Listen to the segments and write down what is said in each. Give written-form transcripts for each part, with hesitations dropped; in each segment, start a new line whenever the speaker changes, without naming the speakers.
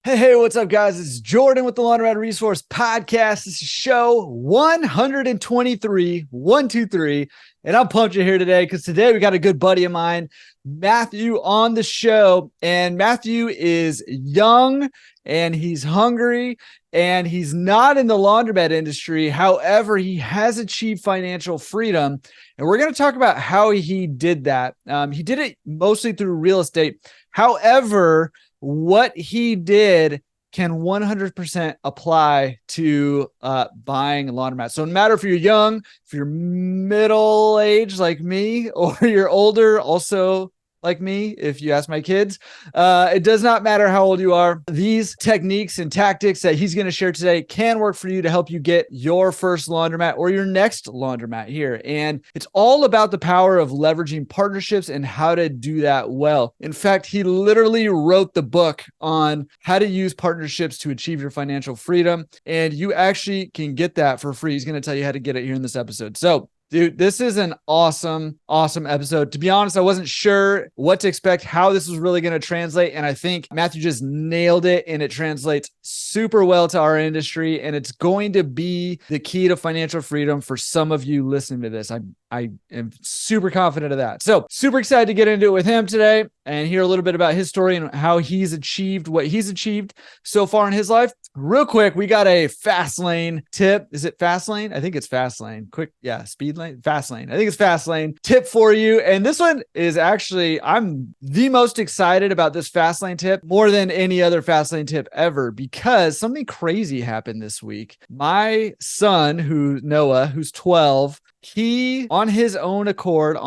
Hey, what's up, guys? It's Jordan with the Laundromat Resource Podcast. This is show 123, 123. And I'm pumped you're here today because today we got a good buddy of mine, Matthew, on the show. And Matthew is young and he's hungry and he's not in the laundromat industry. However, he has achieved financial freedom. And we're going to talk about how he did that. He did it mostly through real estate. However, what he did can 100% apply to buying a laundromat. So no matter if you're young, if you're middle-aged like me, or you're older, also like me, if you ask my kids, it does not matter how old you are. These techniques and tactics that he's going to share today can work for you to help you get your first laundromat or your next laundromat here. And it's all about the power of leveraging partnerships and how to do that well. In fact, he literally wrote the book on how to use partnerships to achieve your financial freedom. And you actually can get that for free. He's going to tell you how to get it here in this episode. So, dude, this is an awesome episode. To be honest, I wasn't sure what to expect, how this was really going to translate. And I think Matthew just nailed it, and it translates super well to our industry. And it's going to be the key to financial freedom for some of you listening to this. I am super confident of that. So super excited to get into it with him today and hear a little bit about his story and how he's achieved what he's achieved so far in his life. Real quick, we got a fast lane tip. Is it fast lane? I think it's fast lane. Quick. Yeah. Speed lane, fast lane. I think it's fast lane tip for you. And this one is actually, I'm the most excited about this fast lane tip more than any other fast lane tip ever, because something crazy happened this week. My son, Noah, who's 12, he, on his own accord,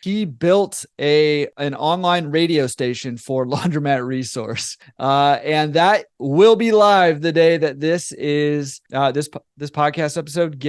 he built an online radio station for Laundromat Resource. And that will be live the day that this podcast episode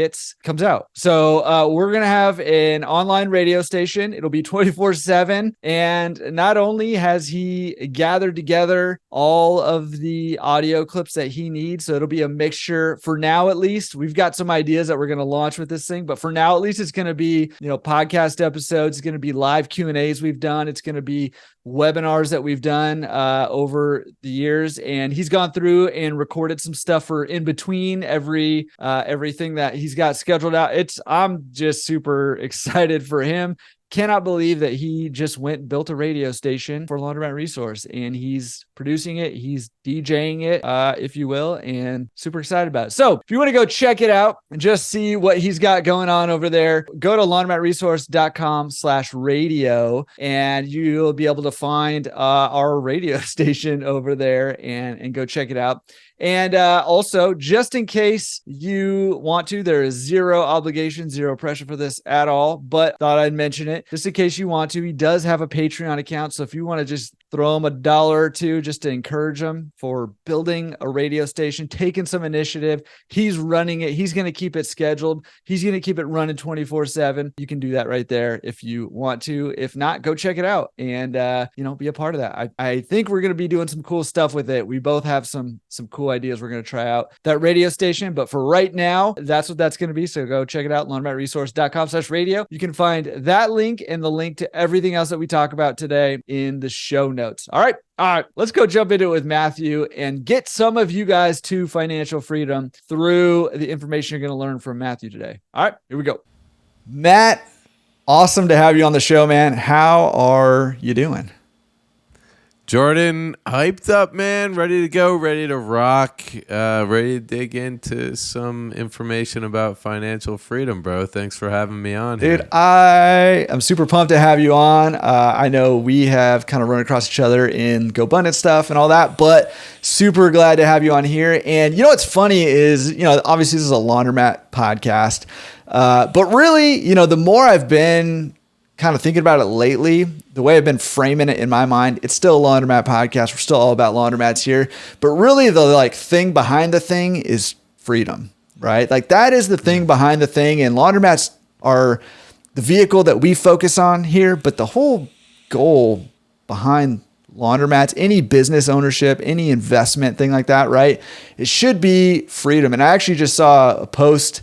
comes out. So we're going to have an online radio station. It'll be 24/7. And not only has he gathered together all of the audio clips that he needs, so it'll be a mixture for now, at least. We've got some ideas that we're going to launch with this thing, but for now, at least, it's going to be, podcast episodes. It's going to be live Q&As we've done. It's going to be webinars that we've done over the years. And he's gone through and recorded some stuff for in between everything that he's got scheduled out. I'm just super excited for him. Cannot believe that he just went and built a radio station for Laundromat Resource, and he's producing it. He's DJing it, if you will, and super excited about it. So if you want to go check it out and just see what he's got going on over there, go to laundromatresource.com/radio, and you'll be able to find our radio station over there and go check it out. And also, just in case you want to, there is zero obligation, zero pressure for this at all, but thought I'd mention it. Just in case you want to, he does have a Patreon account. So if you want to just throw him $1 or $2 just to encourage him for building a radio station, taking some initiative, he's running it. He's going to keep it scheduled. He's going to keep it running 24/7. You can do that right there if you want to. If not, go check it out and, be a part of that. I think we're going to be doing some cool stuff with it. We both have some cool ideas we're going to try out that radio station, but for right now, that's what that's going to be. So go check it out, laundromatresource.com/radio. You can find that link and the link to everything else that we talk about today in the show notes. All right, let's go jump into it with Matthew and get some of you guys to financial freedom through the information you're going to learn from Matthew today. All right, here we go. Matt, awesome to have you on the show, man. How are you doing?
Jordan, hyped up, man. Ready to go, ready to rock, ready to dig into some information about financial freedom, bro. Thanks for having me on here.
Dude, I am super pumped to have you on. I know we have kind of run across each other in GoBundance stuff and all that, but super glad to have you on here. And what's funny is, obviously this is a laundromat podcast, but really, the more I've been kind of thinking about it lately, the way I've been framing it in my mind, it's still a laundromat podcast. We're still all about laundromats here, but really the thing behind the thing is freedom, right? That is the thing behind the thing. And laundromats are the vehicle that we focus on here, but the whole goal behind laundromats, any business ownership, any investment thing like that, right? It should be freedom. And I actually just saw a post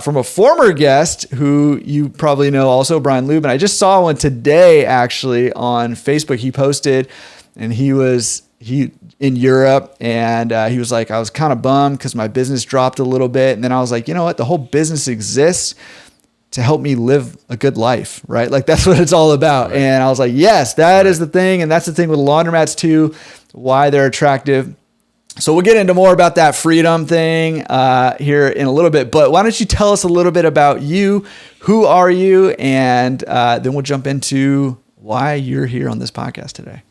from a former guest who you probably know also, Brian Lubin. I just saw one today actually on Facebook. He posted and he in Europe, and he was like, I was kind of bummed because my business dropped a little bit. And then I was like, you know what? The whole business exists to help me live a good life, right? Like that's what it's all about. Right. And I was like, yes, that is the thing. And that's the thing with laundromats too, why they're attractive. So we'll get into more about that freedom thing here in a little bit. But why don't you tell us a little bit about you? Who are you? And then we'll jump into why you're here on this podcast today.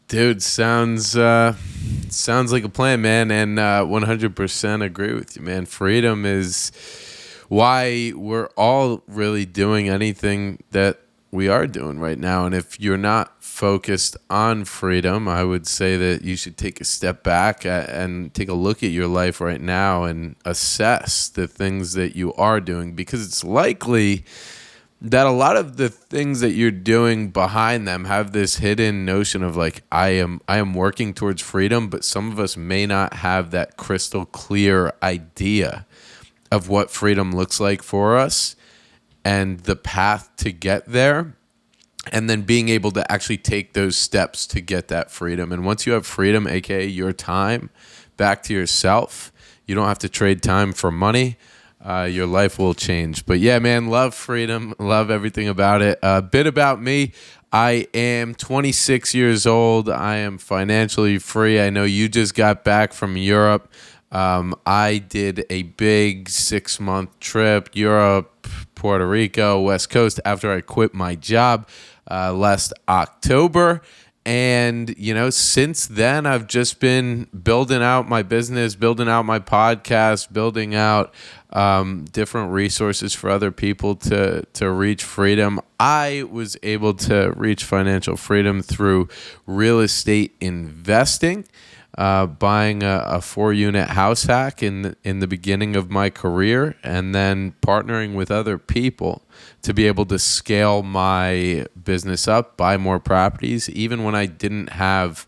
Dude, sounds like a plan, man, and 100% agree with you, man. Freedom is why we're all really doing anything that we are doing right now. And if you're not focused on freedom, I would say that you should take a step back and take a look at your life right now and assess the things that you are doing, because it's likely that a lot of the things that you're doing behind them have this hidden notion of like, I am working towards freedom, but some of us may not have that crystal clear idea of what freedom looks like for us and the path to get there, and then being able to actually take those steps to get that freedom. And once you have freedom, aka your time back to yourself, you don't have to trade time for money. Your life will change. But yeah, man, love freedom. Love everything about it. A bit about me. I am 26 years old. I am financially free. I know you just got back from Europe. I did a big 6-month trip, Europe, Puerto Rico, West Coast, after I quit my job last October. And, you know, since then, I've just been building out my business, building out my podcast, building out different resources for other people to reach freedom. I was able to reach financial freedom through real estate investing, buying a 4-unit house hack in the beginning of my career, and then partnering with other people to be able to scale my business up, buy more properties, even when I didn't have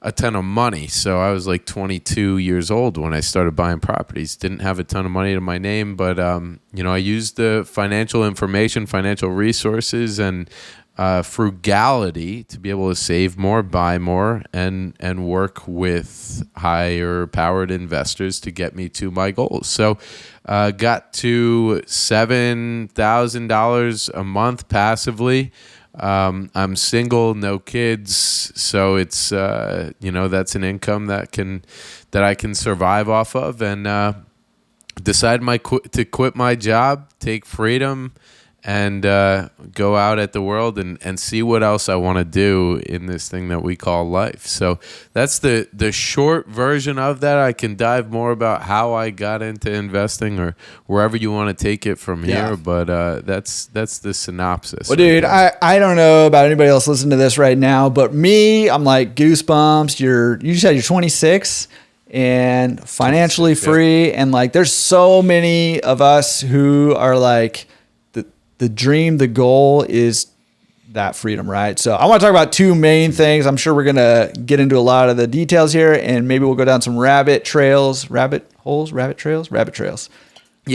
a ton of money. So I was like 22 years old when I started buying properties. Didn't have a ton of money to my name, but I used the financial information, financial resources, and frugality to be able to save more, buy more, and work with higher powered investors to get me to my goals. So got to $7,000 a month passively. I'm single, no kids, so it's that's an income that I can survive off of, and decide to quit my job, take freedom, and go out at the world and see what else I want to do in this thing that we call life. So that's the short version of that. I can dive more about how I got into investing or wherever you want to take it from here, but that's the synopsis.
Well, dude, I don't know about anybody else listening to this right now, but me, I'm like goosebumps. You said you're 26 and financially free, and like there's so many of us who are like, the dream, the goal is that freedom, right? So I want to talk about two main things. I'm sure we're going to get into a lot of the details here, and maybe we'll go down some rabbit trails. Yeah,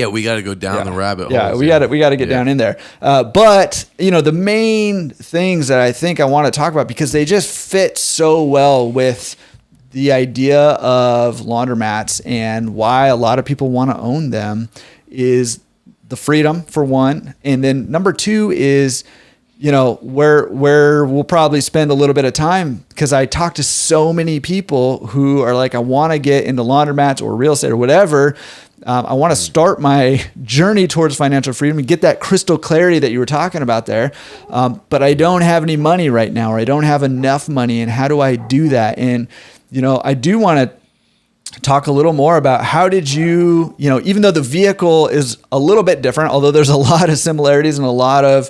we got to go down the rabbit holes.
Yeah, we got to get down in there. But the main things that I think I want to talk about, because they just fit so well with the idea of laundromats and why a lot of people want to own them, is the freedom, for one. And then number two is, where we'll probably spend a little bit of time, because I talk to so many people who are like, I want to get into laundromats or real estate or whatever. I want to start my journey towards financial freedom and get that crystal clarity that you were talking about there. But I don't have any money right now, or I don't have enough money. And how do I do that? And, I do want to talk a little more about how did you, even though the vehicle is a little bit different, although there's a lot of similarities and a lot of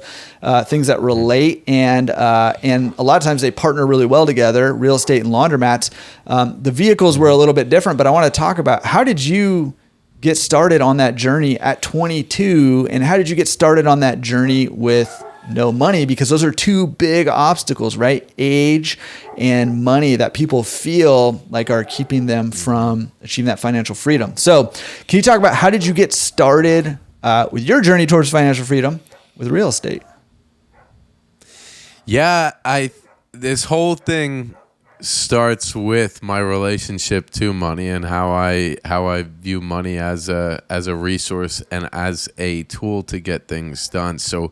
things that relate, and a lot of times they partner really well together, real estate and laundromats. The vehicles were a little bit different, but I want to talk about how did you get started on that journey at 22, and how did you get started on that journey with no money? Because those are two big obstacles, right? Age and money that people feel like are keeping them from achieving that financial freedom. So can you talk about how did you get started with your journey towards financial freedom with real estate?
Yeah, this whole thing starts with my relationship to money and how I view money as a resource and as a tool to get things done. So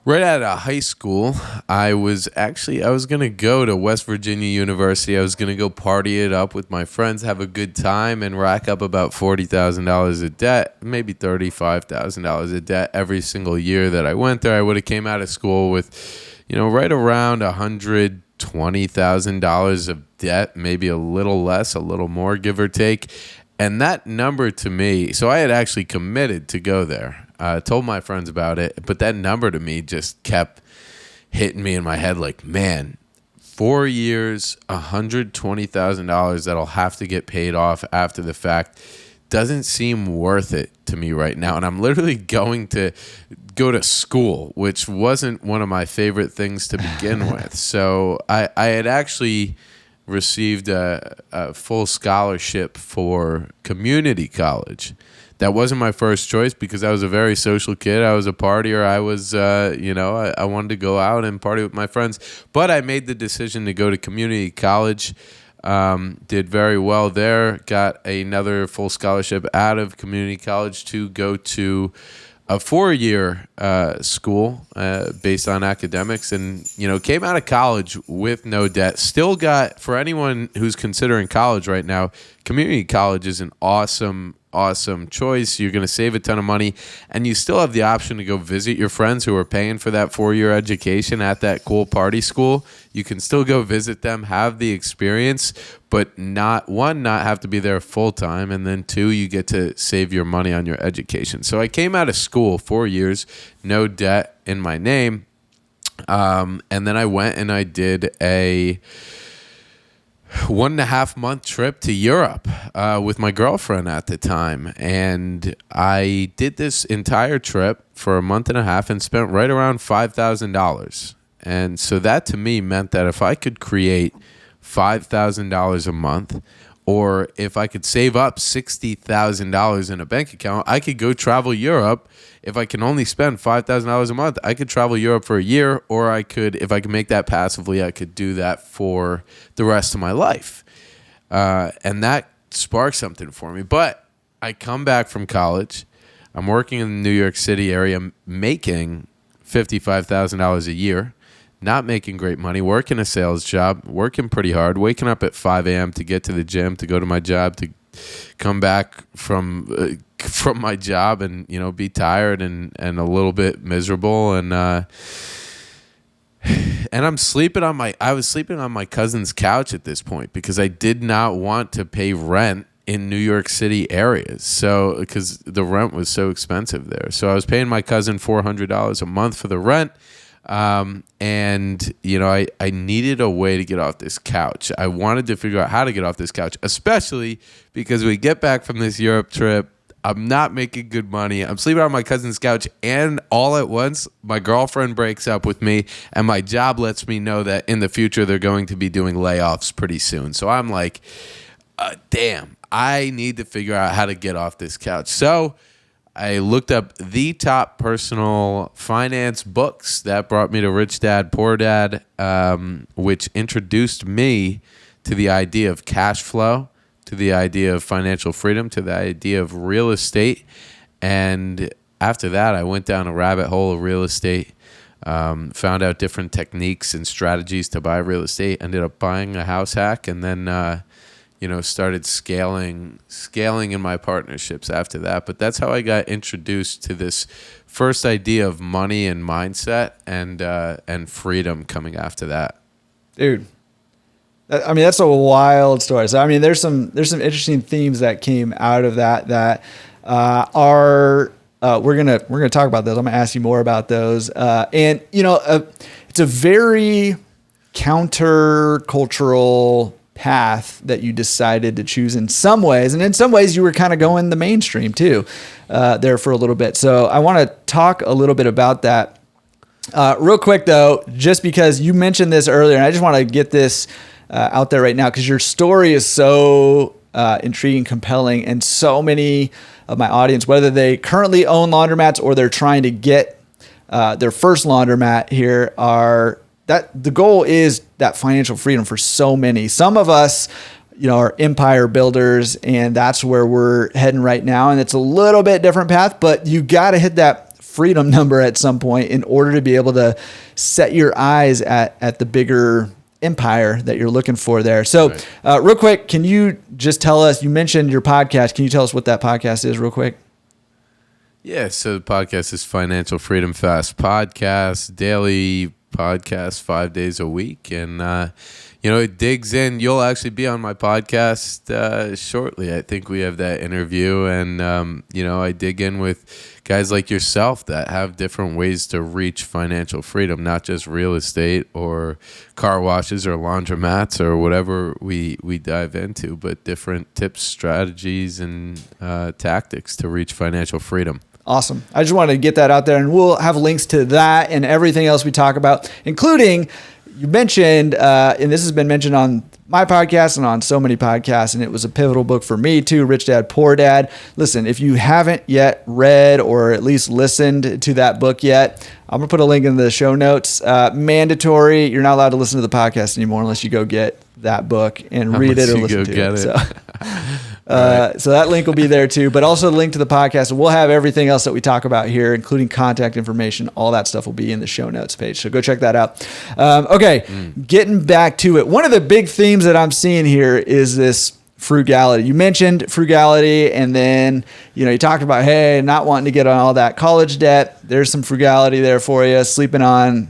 right out of high school, I was going to go to West Virginia University. I was going to go party it up with my friends, have a good time, and rack up about $40,000 of debt, maybe $35,000 of debt every single year that I went there. I would have came out of school with, right around $120,000 of debt, maybe a little less, a little more, give or take. And that number to me, so I had actually committed to go there. Told my friends about it, but that number to me just kept hitting me in my head like, man, 4 years, $120,000 that'll have to get paid off after the fact doesn't seem worth it to me right now. And I'm literally going to go to school, which wasn't one of my favorite things to begin with. So I had actually received a full scholarship for community college. That wasn't my first choice because I was a very social kid. I was a partier. I was, I wanted to go out and party with my friends. But I made the decision to go to community college. Did very well there. Got another full scholarship out of community college to go to a 4-year school based on academics, and came out of college with no debt. Still got, for anyone who's considering college right now, community college is an awesome choice. You're going to save a ton of money, and you still have the option to go visit your friends who are paying for that 4-year education at that cool party school. You can still go visit them, have the experience, but not have to be there full time, and then 2, you get to save your money on your education. So I came out of school 4 years, no debt in my name, and then I went and I did a 1.5 month trip to Europe with my girlfriend at the time. And I did this entire trip for a month and a half and spent right around $5,000. And so that to me meant that if I could create $5,000 a month, or if I could save up $60,000 in a bank account, I could go travel Europe. If I can only spend $5,000 a month, I could travel Europe for a year, or I could, if I could make that passively, I could do that for the rest of my life. And that sparked something for me. But I come back from college. I'm working in the New York City area, making $55,000 a year, not making great money, working a sales job, working pretty hard, waking up at 5 a.m. to get to the gym, to go to my job, to come back from my job and, be tired and a little bit miserable. And I was sleeping on my cousin's couch at this point because I did not want to pay rent in New York City areas. So, because the rent was so expensive there. So I was paying my cousin $400 a month for the rent. I needed a way to get off this couch. I wanted to figure out how to get off this couch, especially because we get back from this Europe trip. I'm not making good money. I'm sleeping on my cousin's couch, and all at once, my girlfriend breaks up with me, and my job lets me know that in the future they're going to be doing layoffs pretty soon. So I'm like, damn, I need to figure out how to get off this couch. So I looked up the top personal finance books. That brought me to Rich Dad, Poor Dad, which introduced me to the idea of cash flow, to the idea of financial freedom, to the idea of real estate. And after that, I went down a rabbit hole of real estate, found out different techniques and strategies to buy real estate, ended up buying a house hack, and then started scaling in my partnerships after that. But that's how I got introduced to this first idea of money and mindset and freedom coming after that.
Dude, I mean, that's a wild story. So, I mean, there's some interesting themes that came out of that are we're gonna talk about those. I'm gonna ask you more about those. It's a very counter-cultural path that you decided to choose in some ways. And in some ways you were kind of going the mainstream too, there for a little bit. So I want to talk a little bit about that. Real quick though, just because you mentioned this earlier, and I just want to get this out there right now, because your story is so intriguing, compelling, and so many of my audience, whether they currently own laundromats or they're trying to get their first laundromat here, that the goal is that financial freedom for so many. Some of us, are empire builders, and that's where we're heading right now. And it's a little bit different path, but you got to hit that freedom number at some point in order to be able to set your eyes at the bigger empire that you're looking for there. So real quick, can you just tell us, you mentioned your podcast. Can you tell us what that podcast is real quick?
Yeah. So the podcast is Financial Freedom Fast Podcast, daily podcast, 5 days a week. And, it digs in. You'll actually be on my podcast shortly. I think we have that interview. And, I dig in with guys like yourself that have different ways to reach financial freedom, not just real estate or car washes or laundromats or whatever we dive into, but different tips, strategies, and tactics to reach financial freedom.
Awesome. I just wanted to get that out there, and we'll have links to that and everything else we talk about, including you mentioned, and this has been mentioned on my podcast and on so many podcasts, and it was a pivotal book for me too, Rich Dad, Poor Dad. Listen, if you haven't yet read or at least listened to that book yet, I'm going to put a link in the show notes. Mandatory. You're not allowed to listen to the podcast anymore unless you go get that book and read it or listen to it. So. So that link will be there too, but also the link to the podcast. And we'll have everything else that we talk about here, including contact information. All that stuff will be in the show notes page. So go check that out. Getting back to it. One of the big themes that I'm seeing here is this frugality. You mentioned frugality, and then, you talked about, hey, not wanting to get on all that college debt. There's some frugality there for you, sleeping on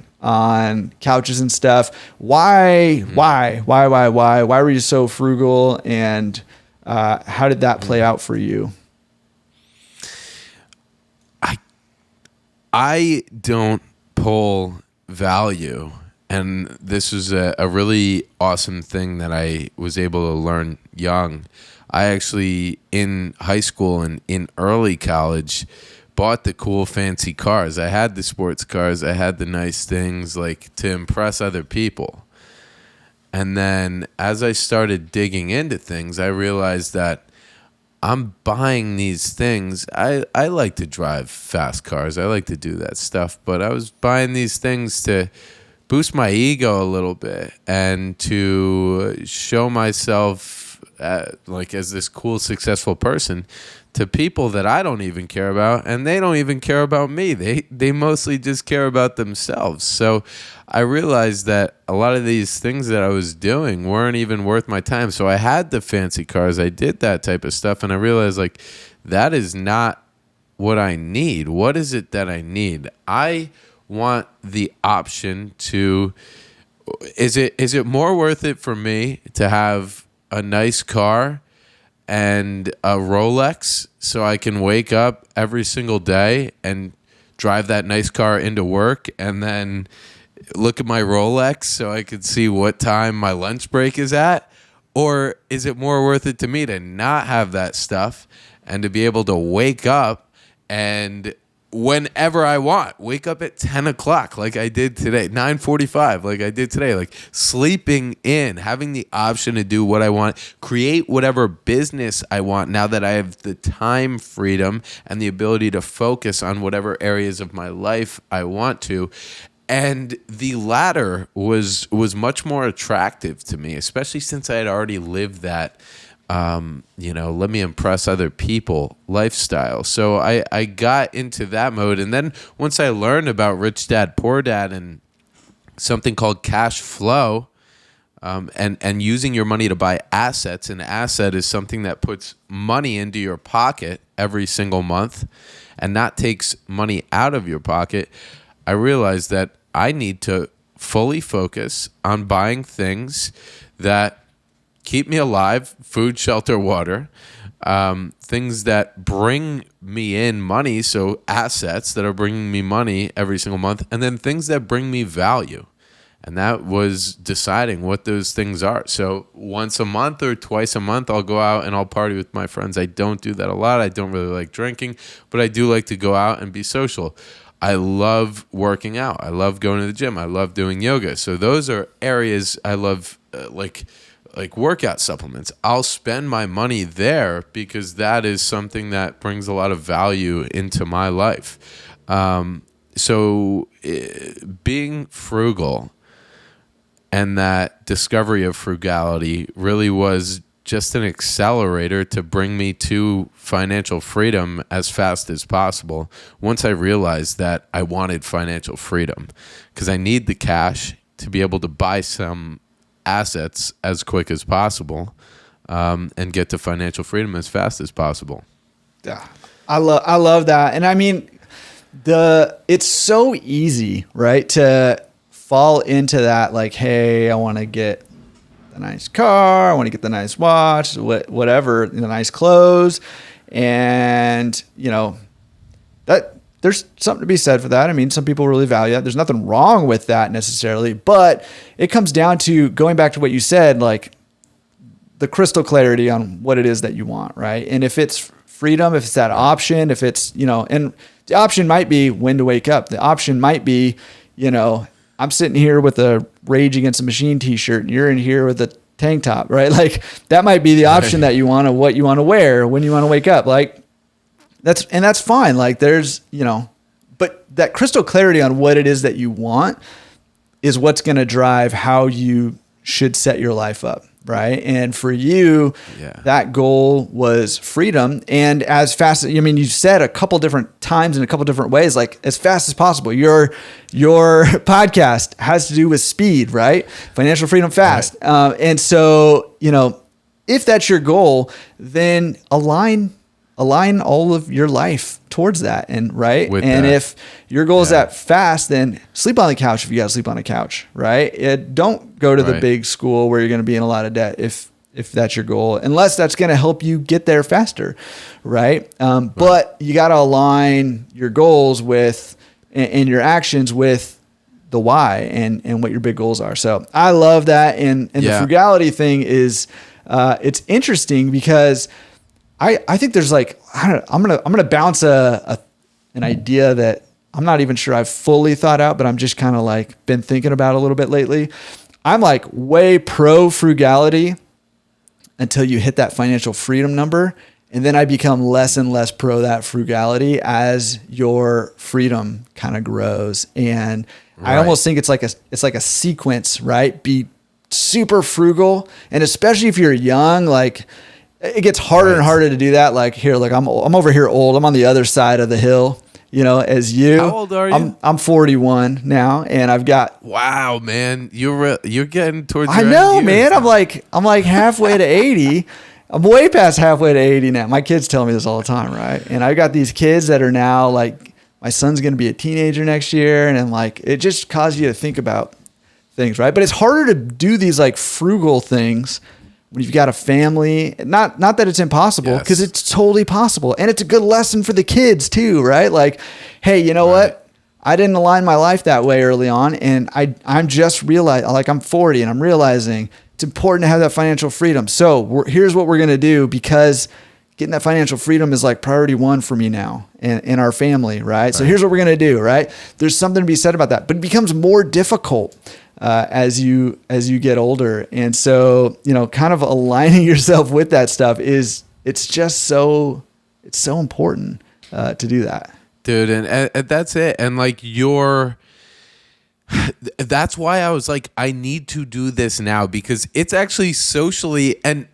couches and stuff. Why were you so frugal, and how did that play out for you?
I don't pull value, and this was a really awesome thing that I was able to learn young. I actually, in high school and in early college, bought the cool fancy cars. I had the sports cars. I had the nice things, like, to impress other people. And then as I started digging into things, I realized that I'm buying these things. I like to drive fast cars. I like to do that stuff. But I was buying these things to boost my ego a little bit and to show myself as this cool, successful person to people that I don't even care about, and they don't even care about me. They mostly just care about themselves. So I realized that a lot of these things that I was doing weren't even worth my time. So I had the fancy cars. I did that type of stuff, and I realized, that is not what I need. What is it that I need? I want the option to... Is it more worth it for me to have a nice car and a Rolex so I can wake up every single day and drive that nice car into work and then look at my Rolex so I could see what time my lunch break is at? Or is it more worth it to me to not have that stuff and to be able to wake up and whenever I want, wake up at 10 o'clock like I did today, 9:45 like I did today, sleeping in, having the option to do what I want, create whatever business I want now that I have the time freedom and the ability to focus on whatever areas of my life I want to. And the latter was much more attractive to me, especially since I had already lived that let me impress other people lifestyle. So I got into that mode. And then once I learned about Rich Dad, Poor Dad and something called cash flow, and using your money to buy assets, an asset is something that puts money into your pocket every single month and not takes money out of your pocket, I realized that I need to fully focus on buying things that keep me alive, food, shelter, water, things that bring me in money, so assets that are bringing me money every single month, and then things that bring me value. And that was deciding what those things are. So once a month or twice a month, I'll go out and I'll party with my friends. I don't do that a lot. I don't really like drinking, but I do like to go out and be social. I love working out. I love going to the gym. I love doing yoga. So those are areas I love, like workout supplements. I'll spend my money there because that is something that brings a lot of value into my life. So being frugal And that discovery of frugality really was just an accelerator to bring me to financial freedom as fast as possible. Once I realized that I wanted financial freedom, because I need the cash to be able to buy some assets as quick as possible, and get to financial freedom as fast as possible.
Yeah, I love that. And I mean, it's so easy, right, to fall into that, like, hey, I want to get the nice car, I want to get the nice watch, whatever, the nice clothes. And, that there's something to be said for that. I mean, some people really value that. There's nothing wrong with that necessarily, but it comes down to going back to what you said, like the crystal clarity on what it is that you want, right? And if it's freedom, if it's that option, if it's, and the option might be when to wake up. The option might be, I'm sitting here with a Rage Against the Machine t-shirt and you're in here with a tank top, right? Like that might be the option that you want to, what you want to wear when you want to wake up. Like that's fine. Like there's, but that crystal clarity on what it is that you want is what's going to drive how you should set your life up. Right. And for you, that goal was freedom. And as fast as, you said a couple different times in a couple different ways, like as fast as possible. Your podcast has to do with speed, right? Financial freedom fast. Right. And so, if that's your goal, then align all of your life towards that. And right. If your goal is that fast, then sleep on the couch if you got to sleep on the couch. Right. Don't go to the big school where you're going to be in a lot of debt if that's your goal, unless that's going to help you get there faster. Right. But you got to align your goals with and your actions with the why and what your big goals are. So I love that. And the frugality thing is it's interesting because I think there's like, I'm gonna bounce an idea that I'm not even sure I've fully thought out, but I'm just kind of like been thinking about a little bit lately. I'm like way pro frugality until you hit that financial freedom number. And then I become less and less pro that frugality as your freedom kind of grows. And I almost think it's like a sequence, right? Be super frugal. And especially if you're young, like, it gets harder and harder to do that. Like here, like I'm over here old. I'm on the other side of the hill, as you.
How old are you?
I'm 41 now, and I've got.
Wow, man, you're getting towards.
I know, man. I'm like halfway to 80. I'm way past halfway to 80 now. My kids tell me this all the time, right? And I've got these kids that are now like, my son's going to be a teenager next year, and I'm like, it just causes you to think about things, right? But it's harder to do these like frugal things when you've got a family. Not that it's impossible, because it's totally possible. And it's a good lesson for the kids too, right? Like, hey, you know what? I didn't align my life that way early on. And I'm just realizing, like I'm 40 and I'm realizing it's important to have that financial freedom. So here's what we're going to do, because getting that financial freedom is like priority one for me now and in our family, right? So here's what we're going to do, right? There's something to be said about that, but it becomes more difficult as you get older. And so, kind of aligning yourself with that stuff it's so important to do that.
Dude. And that's it. And like that's why I was like, I need to do this now, because it's actually socially, and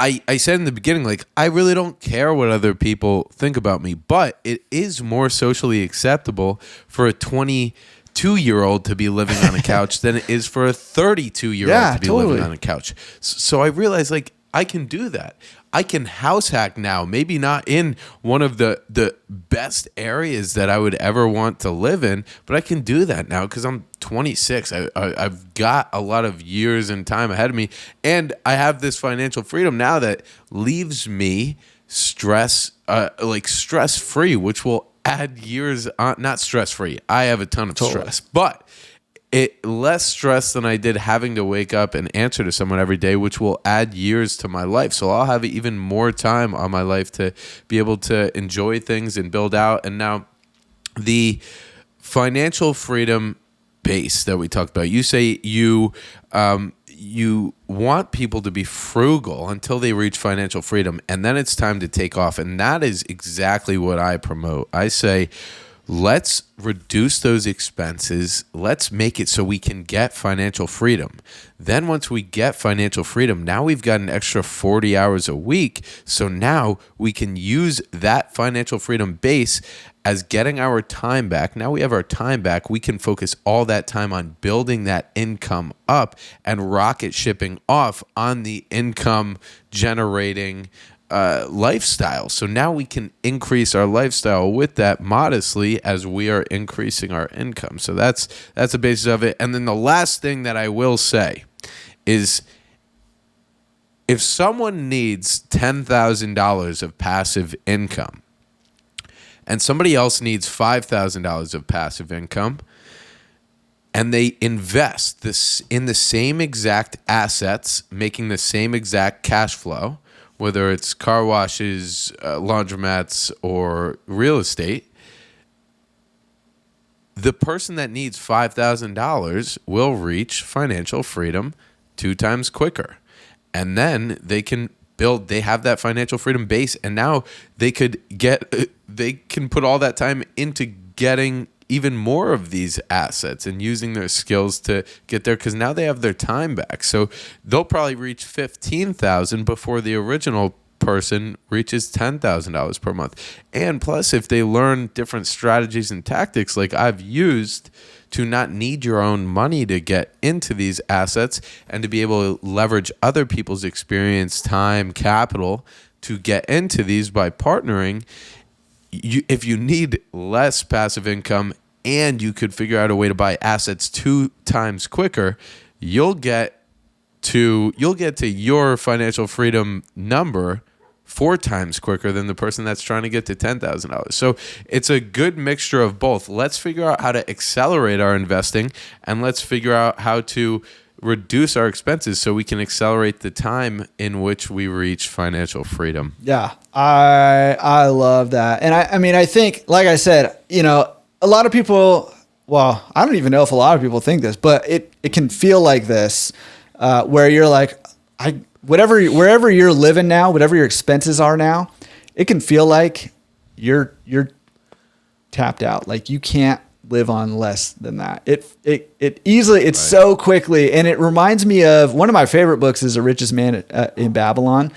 I said in the beginning, like, I really don't care what other people think about me, but it is more socially acceptable for a 22-year-old to be living on a couch than it is for a 32-year-old to be living on a couch. So I realized, like, I can do that. I can house hack now, maybe not in one of the best areas that I would ever want to live in, but I can do that now because I'm 26. I've got a lot of years and time ahead of me, and I have this financial freedom now that leaves me stress-free, which will add years on. Not stress-free. I have a ton of stress, but less stress than I did having to wake up and answer to someone every day, which will add years to my life. So I'll have even more time on my life to be able to enjoy things and build out. And now the financial freedom base that we talked about, you say you want people to be frugal until they reach financial freedom, and then it's time to take off. And that is exactly what I promote. I say, Let's reduce those expenses. Let's make it so we can get financial freedom. Then once we get financial freedom, now we've got an extra 40 hours a week. So now we can use that financial freedom base as getting our time back. Now we have our time back. We can focus all that time on building that income up and rocket shipping off on the income generating lifestyle. So now we can increase our lifestyle with that modestly as we are increasing our income. So that's the basis of it. And then the last thing that I will say is, if someone needs $10,000 of passive income and somebody else needs $5,000 of passive income, and they invest this in the same exact assets, making the same exact cash flow, whether it's car washes, laundromats, or real estate, the person that needs $5,000 will reach financial freedom 2 times quicker. And then they can they have that financial freedom base, and now they can put all that time into getting even more of these assets and using their skills to get there, because now they have their time back. So they'll probably reach $15,000 before the original person reaches $10,000 per month. And plus, if they learn different strategies and tactics like I've used to not need your own money to get into these assets and to be able to leverage other people's experience, time, capital to get into these by partnering, if you need less passive income and you could figure out a way to buy assets 2 times quicker, you'll get to your financial freedom number 4 times quicker than the person that's trying to get to $10,000. So it's a good mixture of both. Let's figure out how to accelerate our investing, and let's figure out how to reduce our expenses so we can accelerate the time in which we reach financial freedom.
Yeah, I love that. And I mean, I think, like I said, a lot of people, well, I don't even know if a lot of people think this, but it can feel like this, where you're like, wherever you're living now, whatever your expenses are now, it can feel like you're tapped out. Like you can't live on less than that. It easily, it's right. So quickly. And it reminds me of one of my favorite books is The Richest Man in Babylon.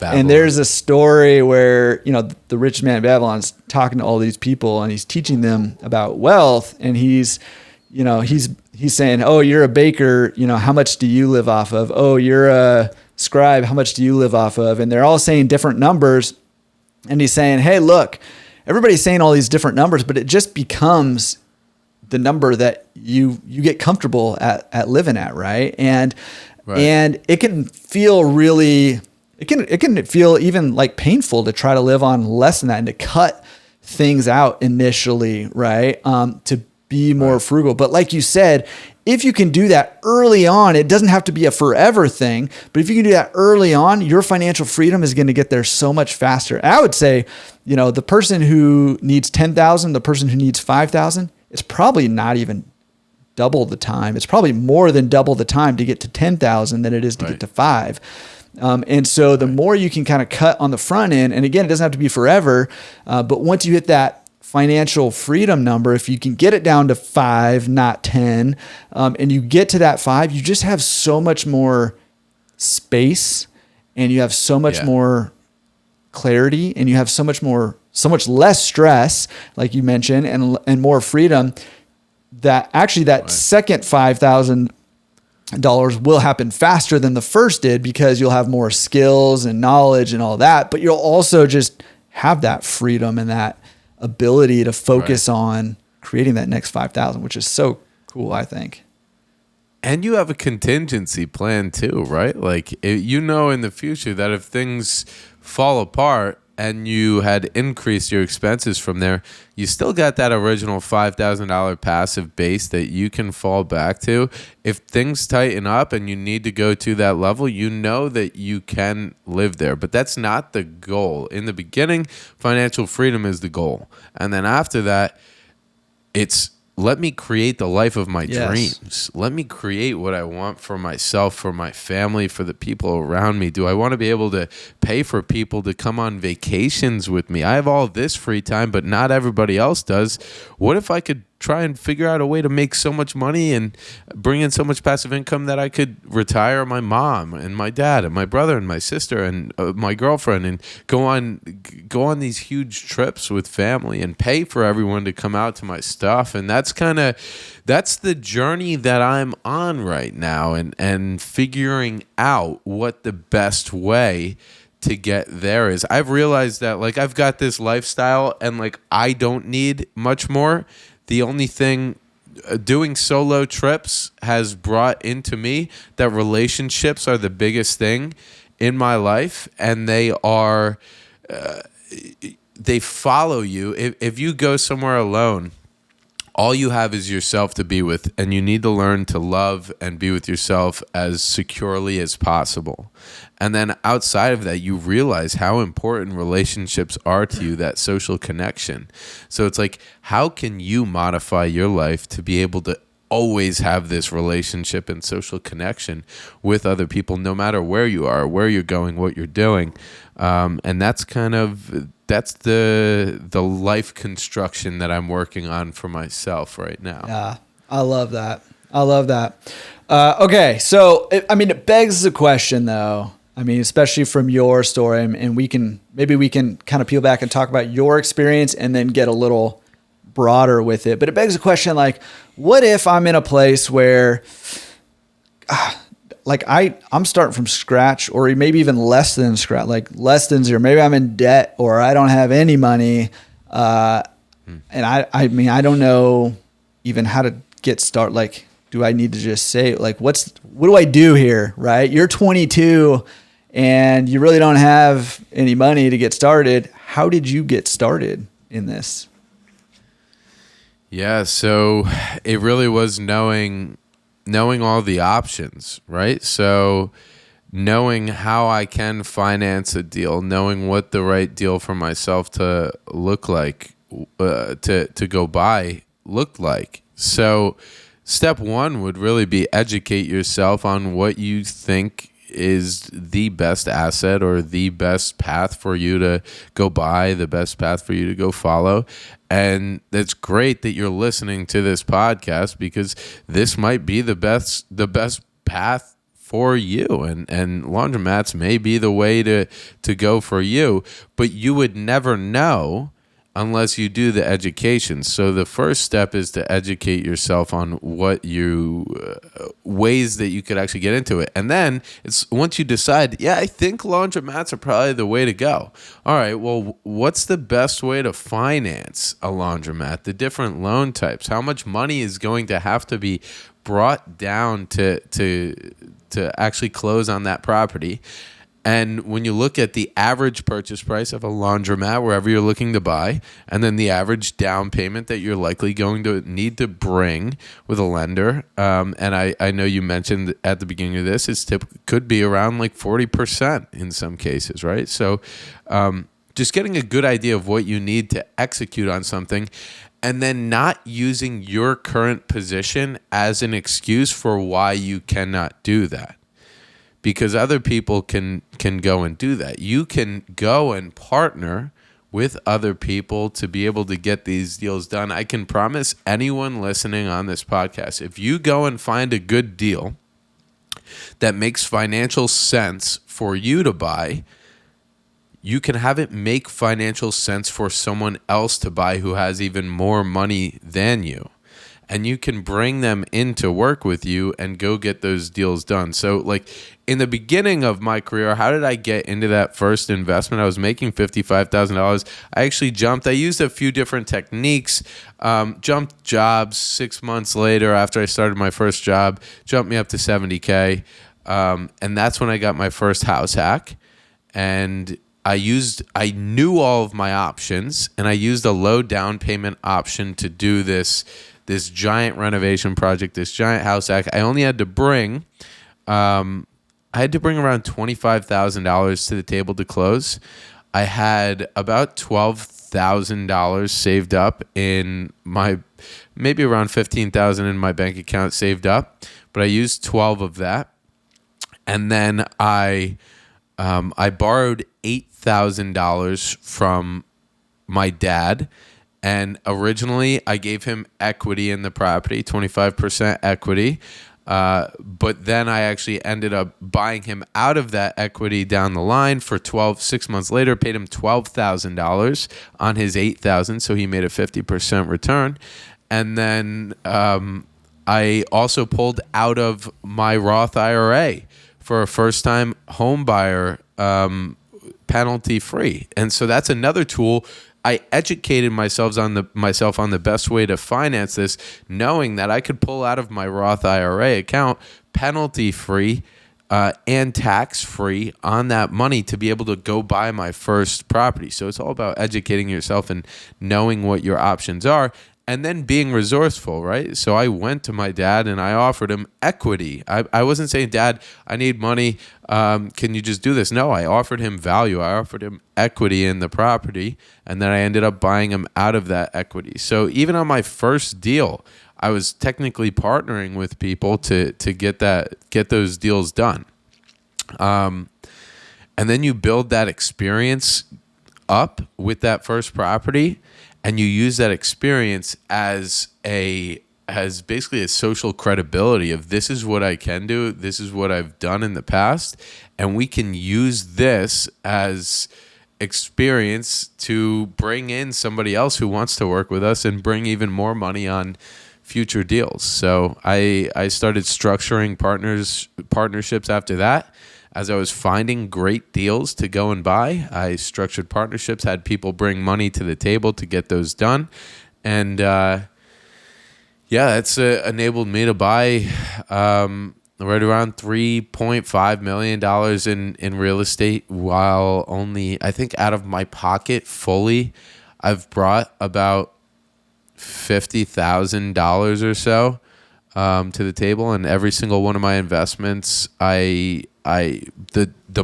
And there's a story where, the richest man in Babylon's talking to all these people and he's teaching them about wealth. And he's saying, oh, you're a baker. How much do you live off of? Oh, you're a scribe. How much do you live off of? And they're all saying different numbers. And he's saying, hey, look, everybody's saying all these different numbers, but it just becomes the number that you get comfortable at living at. Right. And it can feel really, it can feel even like painful to try to live on less than that and to cut things out initially. Right. To be more frugal. But like you said, if you can do that early on, it doesn't have to be a forever thing, but if you can do that early on, your financial freedom is going to get there so much faster. And I would say, the person who needs 10,000, the person who needs 5,000, it's probably not even double the time. It's probably more than double the time to get to 10,000 than it is to get to 5. And so the more you can kind of cut on the front end, and again, it doesn't have to be forever, but once you hit that financial freedom number, if you can get it down to 5, not 10, and you get to that 5, you just have so much more space and you have so much more clarity and you have so much less stress, like you mentioned, and more freedom, that actually that second $5,000 will happen faster than the first did, because you'll have more skills and knowledge and all that, but you'll also just have that freedom and that ability to focus on creating that next 5,000, which is so cool, I think.
And you have a contingency plan too, right? Like, in the future that if things fall apart and you had increased your expenses from there, you still got that original $5,000 passive base that you can fall back to. If things tighten up and you need to go to that level, that you can live there. But that's not the goal. In the beginning, financial freedom is the goal. And then after that, it's let me create the life of my
Yes.
dreams. Let me create what I want for myself, for my family, for the people around me. Do I want to be able to pay for people to come on vacations with me? I have all this free time, but not everybody else does. What if I could try and figure out a way to make so much money and bring in so much passive income that I could retire my mom and my dad and my brother and my sister and my girlfriend, and go on these huge trips with family and pay for everyone to come out to my stuff. And that's the journey that I'm on right now, and figuring out what the best way to get there is. I've realized that, like, I've got this lifestyle and, like, I don't need much more. The only thing doing solo trips has brought into me that relationships are the biggest thing in my life, and they follow you. If you go somewhere alone, all you have is yourself to be with, and you need to learn to love and be with yourself as securely as possible. And then outside of that, you realize how important relationships are to you, that social connection. So it's like, how can you modify your life to be able to always have this relationship and social connection with other people, no matter where you are, where you're going, what you're doing? And that's the life construction that I'm working on for myself right now.
Yeah, I love that. Okay, so it begs the question, though. I mean, especially from your story, and we can kind of peel back and talk about your experience, and then get a little broader with it. But it begs the question, like, what if I'm in a place where, like, I'm starting from scratch, or maybe even less than scratch, like less than zero. Maybe I'm in debt, or I don't have any money, and I mean, I don't know even how to get started. Like, do I need to just say, like, what do I do here, right? You're 22 and you really don't have any money to get started. How did you get started in this?
Yeah, so it really was knowing all the options, right? So knowing how I can finance a deal, knowing what the right deal for myself to look like, to go buy looked like. So step one would really be educate yourself on what you think is the best asset, or the best path for you to go buy, the best path for you to go follow. And it's great that you're listening to this podcast, because this might be the best path for you, and laundromats may be the way to go for you, but you would never know unless you do the education. So the first step is to educate yourself on what ways that you could actually get into it. And then it's once you decide, yeah, I think laundromats are probably the way to go. All right, well, what's the best way to finance a laundromat? The different loan types. How much money is going to have to be brought down to actually close on that property? And when you look at the average purchase price of a laundromat, wherever you're looking to buy, and then the average down payment that you're likely going to need to bring with a lender, and I know you mentioned at the beginning of this, could be around like 40% in some cases, right? So just getting a good idea of what you need to execute on something, and then not using your current position as an excuse for why you cannot do that. Because other people can go and do that. You can go and partner with other people to be able to get these deals done. I can promise anyone listening on this podcast, if you go and find a good deal that makes financial sense for you to buy, you can have it make financial sense for someone else to buy who has even more money than you. And you can bring them in to work with you and go get those deals done. So, like, in the beginning of my career, how did I get into that first investment? I was making $55,000. I actually jumped. I used a few different techniques, jumped jobs 6 months later after I started my first job, jumped me up to $70K. And that's when I got my first house hack. And I knew all of my options, and I used a low down payment option to do this giant renovation project, this giant house hack. I only had to bring, around $25,000 to the table to close. I had about $12,000 saved up in maybe around $15,000 in my bank account saved up, but I used 12 of that. And then I borrowed $8,000 from my dad. And originally I gave him equity in the property, 25% equity. But then I actually ended up buying him out of that equity down the line for 6 months later, paid him $12,000 on his $8,000. So he made a 50% return. And then, I also pulled out of my Roth IRA for a first time home buyer, penalty free. And so that's another tool. I educated myself on the best way to finance this, knowing that I could pull out of my Roth IRA account penalty free and tax free on that money to be able to go buy my first property. So it's all about educating yourself and knowing what your options are. And then being resourceful, right? So I went to my dad and I offered him equity. I wasn't saying, Dad, I need money. Can you just do this? No, I offered him value. I offered him equity in the property. And then I ended up buying him out of that equity. So even on my first deal, I was technically partnering with people to get those deals done. And then you build that experience up with that first property. And you use that experience as basically a social credibility of this is what I can do, this is what I've done in the past, and we can use this as experience to bring in somebody else who wants to work with us and bring even more money on future deals. So I started structuring partnerships after that. As I was finding great deals to go and buy, I structured partnerships, had people bring money to the table to get those done. And that's enabled me to buy right around $3.5 million in real estate, while only, I think out of my pocket fully, I've brought about $50,000 or so to the table. And every single one of my investments, the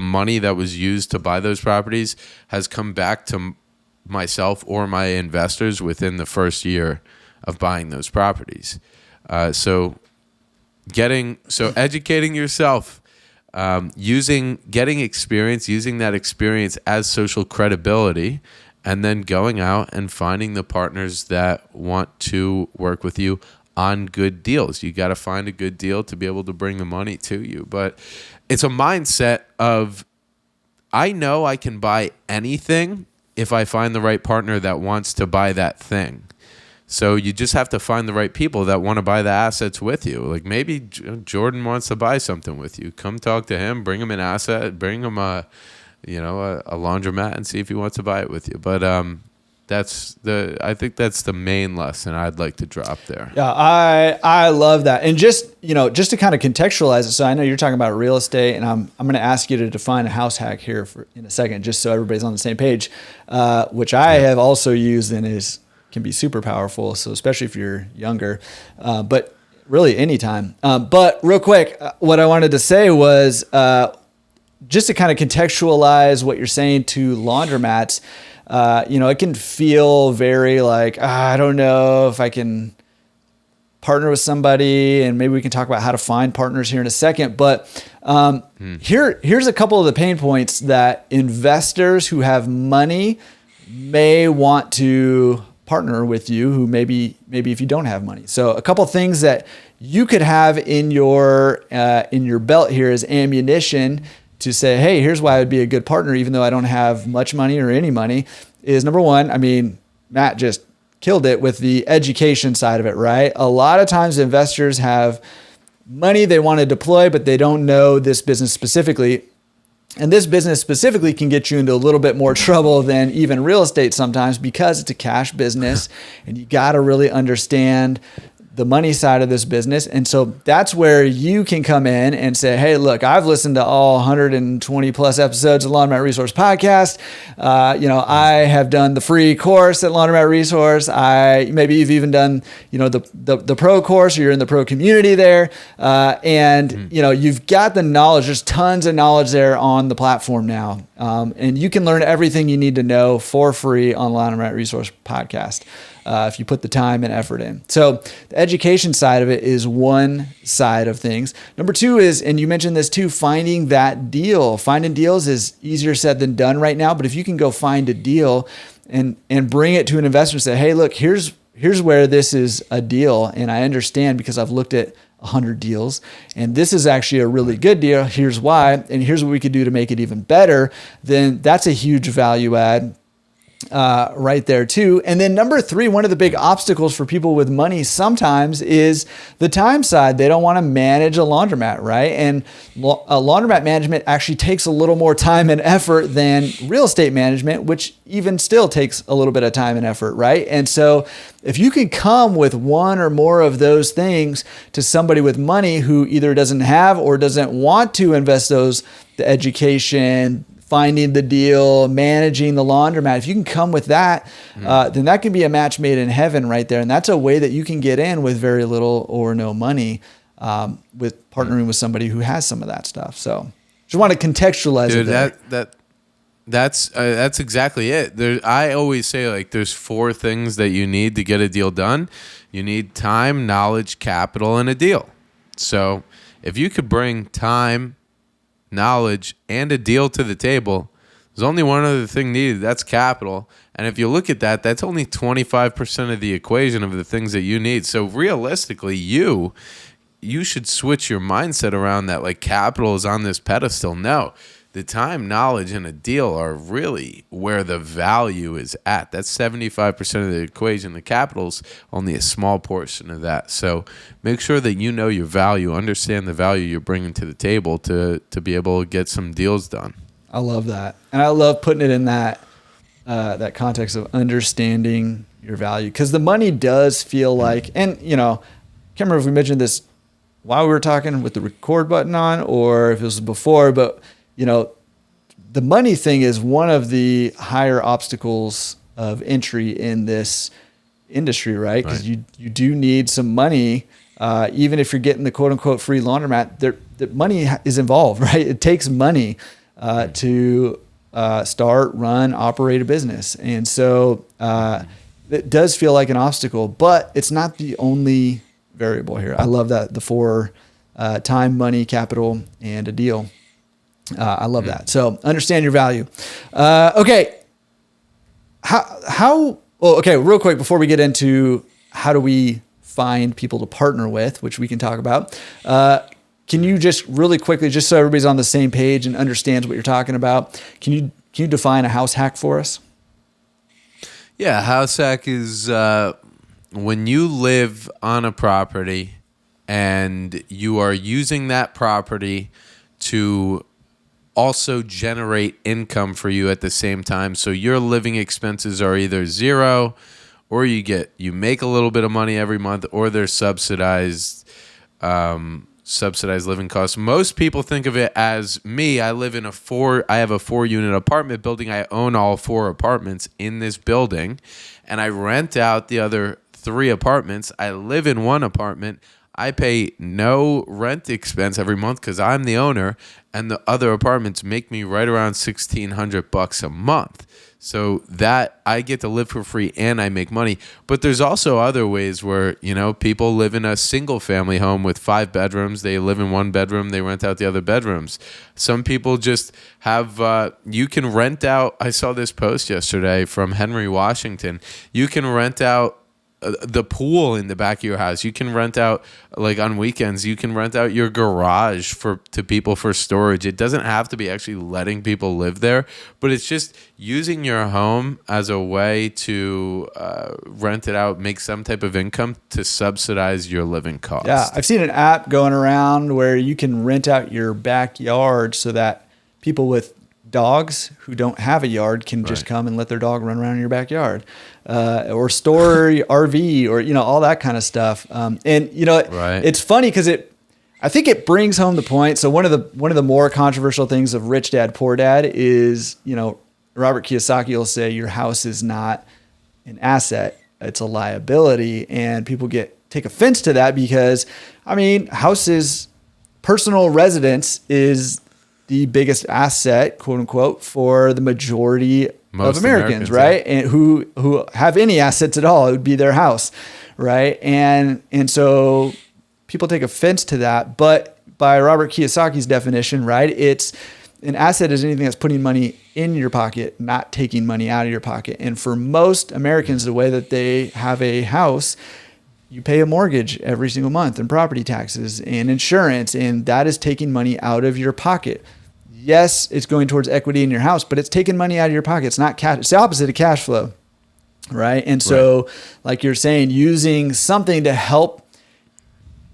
money that was used to buy those properties has come back to myself or my investors within the first year of buying those properties. So educating yourself, getting experience, using that experience as social credibility, and then going out and finding the partners that want to work with you on good deals. You got to find a good deal to be able to bring the money to you. But it's a mindset of, I know I can buy anything if I find the right partner that wants to buy that thing. So you just have to find the right people that want to buy the assets with you. Like maybe Jordan wants to buy something with you. Come talk to him, bring him an asset, bring him a laundromat and see if he wants to buy it with you. But I think that's the main lesson I'd like to drop there.
Yeah, I love that. And just to kind of contextualize it. So I know you're talking about real estate, and I'm going to ask you to define a house hack here in a second, just so everybody's on the same page, which I have also used and can be super powerful. So especially if you're younger, but really anytime. But real quick, what I wanted to say was just to kind of contextualize what you're saying to laundromats. It can feel very like, I don't know if I can partner with somebody, and maybe we can talk about how to find partners here in a second. But here's a couple of the pain points that investors who have money may want to partner with you, who maybe if you don't have money. So a couple of things that you could have in your belt here as ammunition to say, hey, here's why I would be a good partner, even though I don't have much money or any money, is number one, Matt just killed it with the education side of it, right? A lot of times investors have money they want to deploy, but they don't know this business specifically. And this business specifically can get you into a little bit more trouble than even real estate sometimes, because it's a cash business and you got to really understand the money side of this business. And so that's where you can come in and say, hey, look, I've listened to all 120 plus episodes of Laundromat Resource Podcast. I have done the free course at Laundromat Resource. Maybe you've even done, the pro course, or you're in the pro community there. You've got the knowledge. There's tons of knowledge there on the platform now. And you can learn everything you need to know for free on Laundromat Resource Podcast. If you put the time and effort in. So the education side of it is one side of things. Number two is, and you mentioned this too, finding that deal. Finding deals is easier said than done right now. But if you can go find a deal and bring it to an investor and say, hey, look, here's where this is a deal. And I understand because I've looked at 100 deals and this is actually a really good deal. Here's why. And here's what we could do to make it even better. Then that's a huge value add. Right there too. And then number three, one of the big obstacles for people with money sometimes is the time side. They don't want to manage a laundromat, right? And laundromat management actually takes a little more time and effort than real estate management, which even still takes a little bit of time and effort, right? And so if you can come with one or more of those things to somebody with money who either doesn't have or doesn't want to invest the education, finding the deal, managing the laundromat. If you can come with that, then that can be a match made in heaven right there. And that's a way that you can get in with very little or no money with partnering with somebody who has some of that stuff. So just want to contextualize it there.
That's exactly it. I always say there's four things that you need to get a deal done. You need time, knowledge, capital, and a deal. So if you could bring time, knowledge, and a deal to the table, there's only one other thing needed. That's capital. And if you look at that, that's only 25% of the equation of the things that you need. So realistically, you should switch your mindset around that. Capital is on this pedestal. No, the time, knowledge, and a deal are really where the value is at. That's 75% of the equation. The capital's only a small portion of that. So make sure that you know your value, understand the value you're bringing to the table to be able to get some deals done.
I love that. And I love putting it in that context of understanding your value. Because the money does feel like, and can't remember if we mentioned this while we were talking with the record button on or if it was before, but the money thing is one of the higher obstacles of entry in this industry, right? Because you do need some money, even if you're getting the quote unquote free laundromat. The money is involved, right? It takes money to start, run, operate a business, and so it does feel like an obstacle, but it's not the only variable here. I love that the four: time, money, capital, and a deal. I love that. So understand your value. Okay. Real quick before we get into how do we find people to partner with, which we can talk about. Can you just really quickly, just so everybody's on the same page and understands what you're talking about, can you define a house hack for us?
Yeah, house hack is when you live on a property and you are using that property to also generate income for you at the same time. So your living expenses are either zero or you make a little bit of money every month, or they're subsidized living costs. Most people think of it as me. I have a 4-unit apartment building. I own all 4 apartments in this building, and I rent out the other 3 apartments. I live in one apartment. I pay no rent expense every month because I'm the owner, and the other apartments make me right around $1,600 a month. So that I get to live for free and I make money. But there's also other ways where, people live in a single family home with 5 bedrooms. They live in one bedroom. They rent out the other bedrooms. Some people just have, you can rent out. I saw this post yesterday from Henry Washington. You can rent out the pool in the back of your house. You can rent out, on weekends, you can rent out your garage to people for storage. It doesn't have to be actually letting people live there, but it's just using your home as a way to rent it out, make some type of income to subsidize your living costs.
Yeah, I've seen an app going around where you can rent out your backyard so that people with dogs who don't have a yard can just come and let their dog run around in your backyard, or store your RV, or, all that kind of stuff. It's funny because I think it brings home the point. So one of the more controversial things of Rich Dad, Poor Dad is, Robert Kiyosaki will say your house is not an asset, it's a liability. And people take offense to that because, houses, personal residence is the biggest asset, quote unquote, for the majority of Americans, right? Yeah. And who have any assets at all, it would be their house, right? And so people take offense to that, but by Robert Kiyosaki's definition, right, it's an asset is anything that's putting money in your pocket, not taking money out of your pocket. And for most Americans, the way that they have a house, you pay a mortgage every single month and property taxes and insurance, and that is taking money out of your pocket. Yes, it's going towards equity in your house, but it's taking money out of your pocket. It's not cash. It's the opposite of cash flow, right? And so, like you're saying, using something to help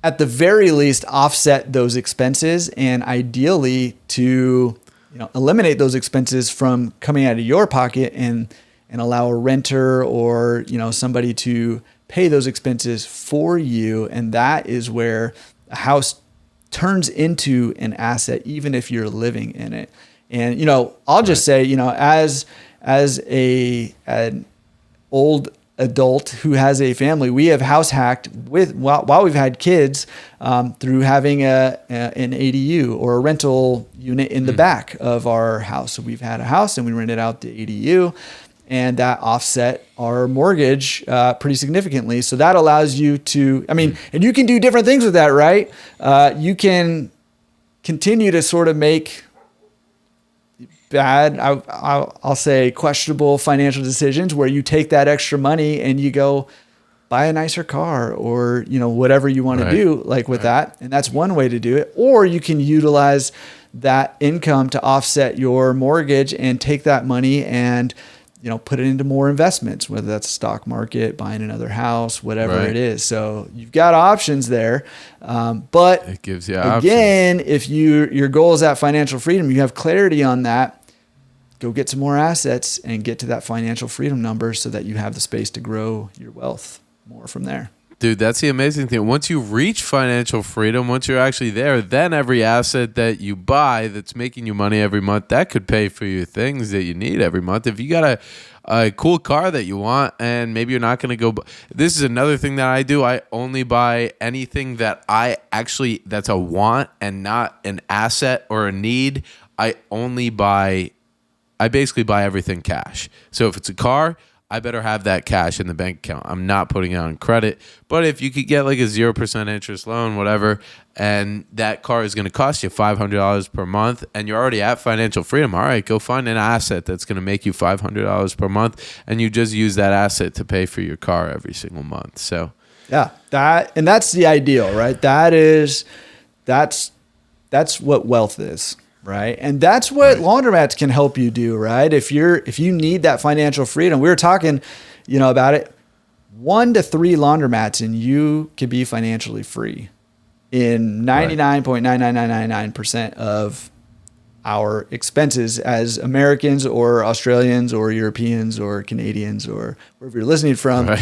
at the very least offset those expenses, and ideally to eliminate those expenses from coming out of your pocket, and allow a renter or somebody to pay those expenses for you. And that is where a house turns into an asset, even if you're living in it. And I'll just say, as an old adult who has a family, we have house hacked while we've had kids, through having an ADU or a rental unit in the back of our house. So we've had a house and we rented out the ADU, and that offset our mortgage pretty significantly. So that allows you to, and you can do different things with that, right? You can continue to sort of make bad, I'll say questionable financial decisions where you take that extra money and you go buy a nicer car, or whatever you want to do with that. And that's one way to do it. Or you can utilize that income to offset your mortgage and take that money and put it into more investments, whether that's stock market, buying another house, whatever it is. So you've got options there. But
it gives you
again, options. If your goal is that financial freedom, you have clarity on that, go get some more assets and get to that financial freedom number so that you have the space to grow your wealth more from there.
Dude, that's the amazing thing. Once you reach financial freedom, once you're actually there, then every asset that you buy that's making you money every month, that could pay for your things that you need every month. If you got a cool car that you want, and maybe you're not going to go, this is another thing that I do. I only buy anything that that's a want and not an asset or a need. I basically buy everything cash. So if it's a car, I better have that cash in the bank account. I'm not putting it on credit. But if you could get like a 0% interest loan, whatever, and that car is going to cost you $500 per month, and you're already at financial freedom, all right, go find an asset that's going to make you $500 per month, and you just use that asset to pay for your car every single month. So
yeah, that's the ideal, right? That's what wealth is. Right. And that's what laundromats can help you do, right? If you need that financial freedom, we were talking, about it, 1 to 3 laundromats and you could be financially free in 99.99999% of our expenses as Americans or Australians or Europeans or Canadians or wherever you're listening from. 1 to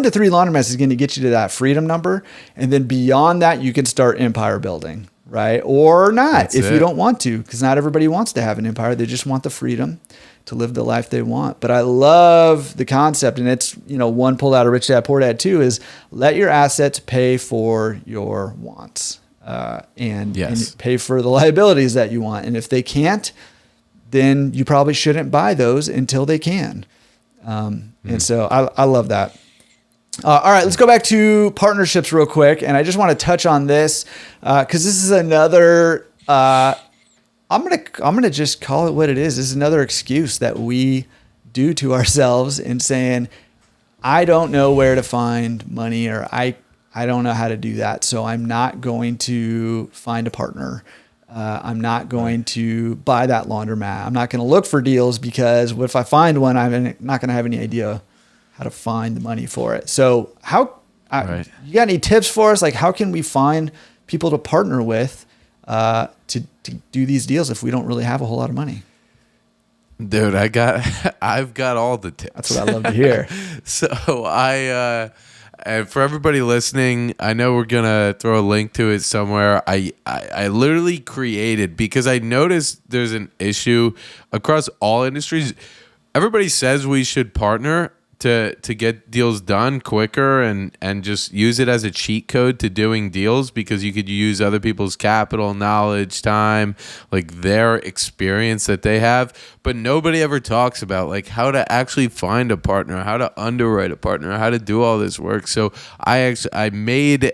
3 laundromats is going to get you to that freedom number. And then beyond that, you can start empire building. Right. Or not, if you don't want to, because not everybody wants to have an empire. They just want the freedom to live the life they want. But I love the concept. And it's, one pulled out of Rich Dad, Poor Dad too, is let your assets pay for your wants, and pay for the liabilities that you want. And if they can't, then you probably shouldn't buy those until they can. And so I love that. All right, let's go back to partnerships real quick. And I just want to touch on this because this is another, I'm gonna just call it what it is. This is another excuse that we do to ourselves in saying, I don't know where to find money, or I don't know how to do that. So I'm not going to find a partner. I'm not going to buy that laundromat. I'm not going to look for deals because if I find one, I'm not going to have any idea how to find the money for it. So you got any tips for us? Like, how can we find people to partner with to do these deals if we don't really have a whole lot of money?
Dude, I've got all the tips.
That's what I love to hear.
So and for everybody listening, I know we're gonna throw a link to it somewhere. I literally created, because I noticed there's an issue across all industries. Everybody says we should partner to get deals done quicker and just use it as a cheat code to doing deals, because you could use other people's capital, knowledge, time, like their experience that they have. But nobody ever talks about like how to actually find a partner, how to underwrite a partner, how to do all this work. So I made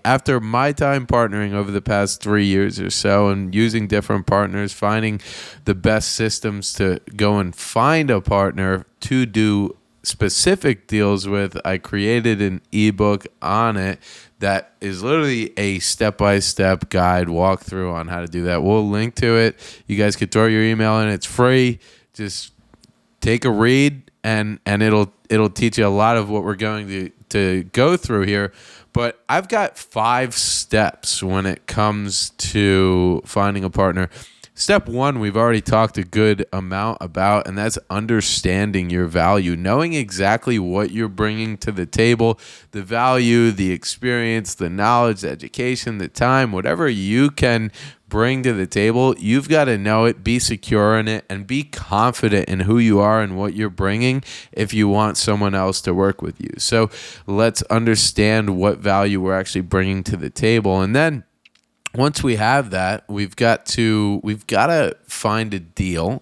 after my time partnering over the past 3 years or so and using different partners, finding the best systems to go and find a partner to do specific deals with, I created an ebook on it that is literally a step-by-step guide walkthrough on how to do that. We'll link to it. You guys could throw your email in. It's free. Just take a read and it'll teach you a lot of what we're going to go through here. But I've got 5 steps when it comes to finding a partner. Step 1, we've already talked a good amount about, and that's understanding your value, knowing exactly what you're bringing to the table, the value, the experience, the knowledge, the education, the time, whatever you can bring to the table. You've got to know it, be secure in it, and be confident in who you are and what you're bringing if you want someone else to work with you. So let's understand what value we're actually bringing to the table. And then once we have that, we've got to find a deal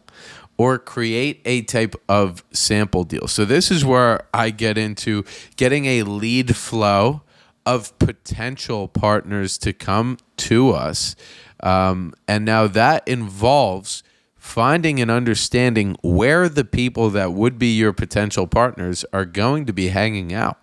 or create a type of sample deal. So this is where I get into getting a lead flow of potential partners to come to us. And now that involves finding and understanding where the people that would be your potential partners are going to be hanging out.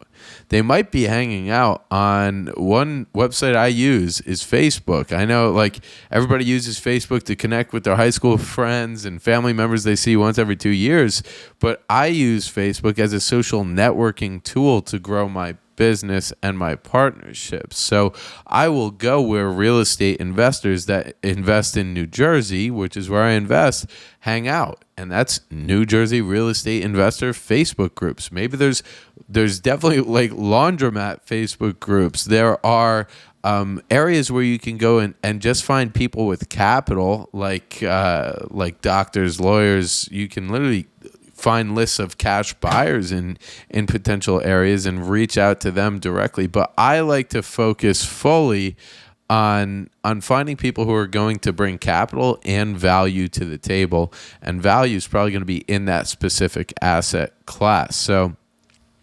They might be hanging out on one website I use is Facebook. I know like everybody uses Facebook to connect with their high school friends and family members they see once every 2 years, but I use Facebook as a social networking tool to grow my business and my partnerships. So I will go where real estate investors that invest in New Jersey, which is where I invest, hang out. And that's New Jersey real estate investor Facebook groups. Maybe there's definitely like laundromat Facebook groups. There are areas where you can go and just find people with capital, like doctors, lawyers. You can literally find lists of cash buyers in potential areas and reach out to them directly. But I like to focus fully on finding people who are going to bring capital and value to the table. And value is probably going to be in that specific asset class. So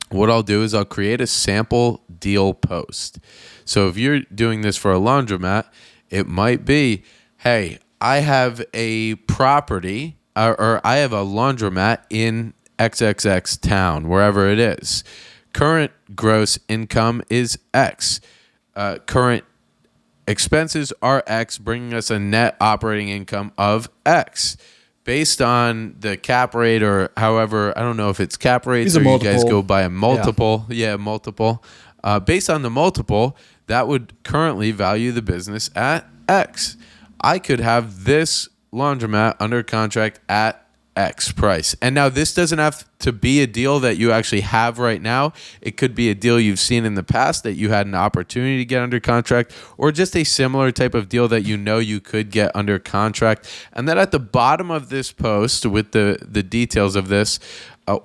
what I'll do is I'll create a sample deal post. So if you're doing this for a laundromat, it might be, hey, I have a property or I have a laundromat in XXX town, wherever it is. Current gross income is X. Current expenses are X, bringing us a net operating income of X. Based on the cap rate or however, I don't know if it's cap rates or you guys go by a multiple. Yeah, multiple. Based on the multiple, that would currently value the business at X. I could have this laundromat under contract at X price. And now this doesn't have to be a deal that you actually have right now. It could be a deal you've seen in the past that you had an opportunity to get under contract, or just a similar type of deal that you know you could get under contract. And then at the bottom of this post with the details of this,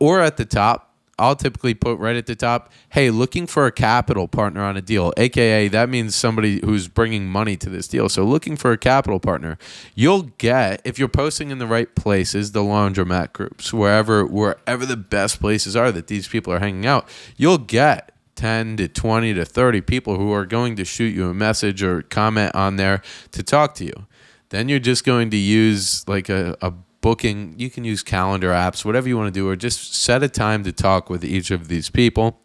or at the top, I'll typically put right at the top, hey, looking for a capital partner on a deal, AKA that means somebody who's bringing money to this deal. So looking for a capital partner, you'll get, if you're posting in the right places, the laundromat groups, wherever the best places are that these people are hanging out, you'll get 10 to 20 to 30 people who are going to shoot you a message or comment on there to talk to you. Then you're just going to use like a booking. You can use calendar apps, whatever you want to do, or just set a time to talk with each of these people.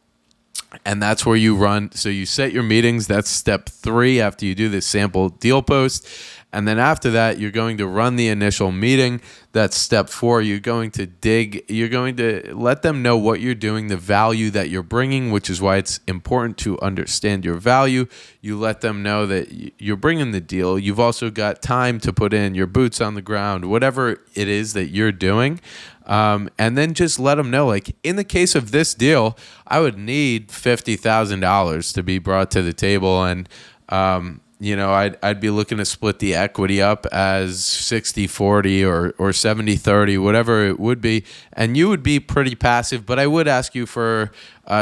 And that's where you run. So you set your meetings. That's step 3 after you do this sample deal post. And then after that, you're going to run the initial meeting. That's step 4. You're going to dig. You're going to let them know what you're doing, the value that you're bringing, which is why it's important to understand your value. You let them know that you're bringing the deal. You've also got time to put in your boots on the ground, whatever it is that you're doing. And then just let them know, like in the case of this deal, I would need $50,000 to be brought to the table. And, I'd be looking to split the equity up as 60-40 or 70-30, whatever it would be. And you would be pretty passive, but I would ask you for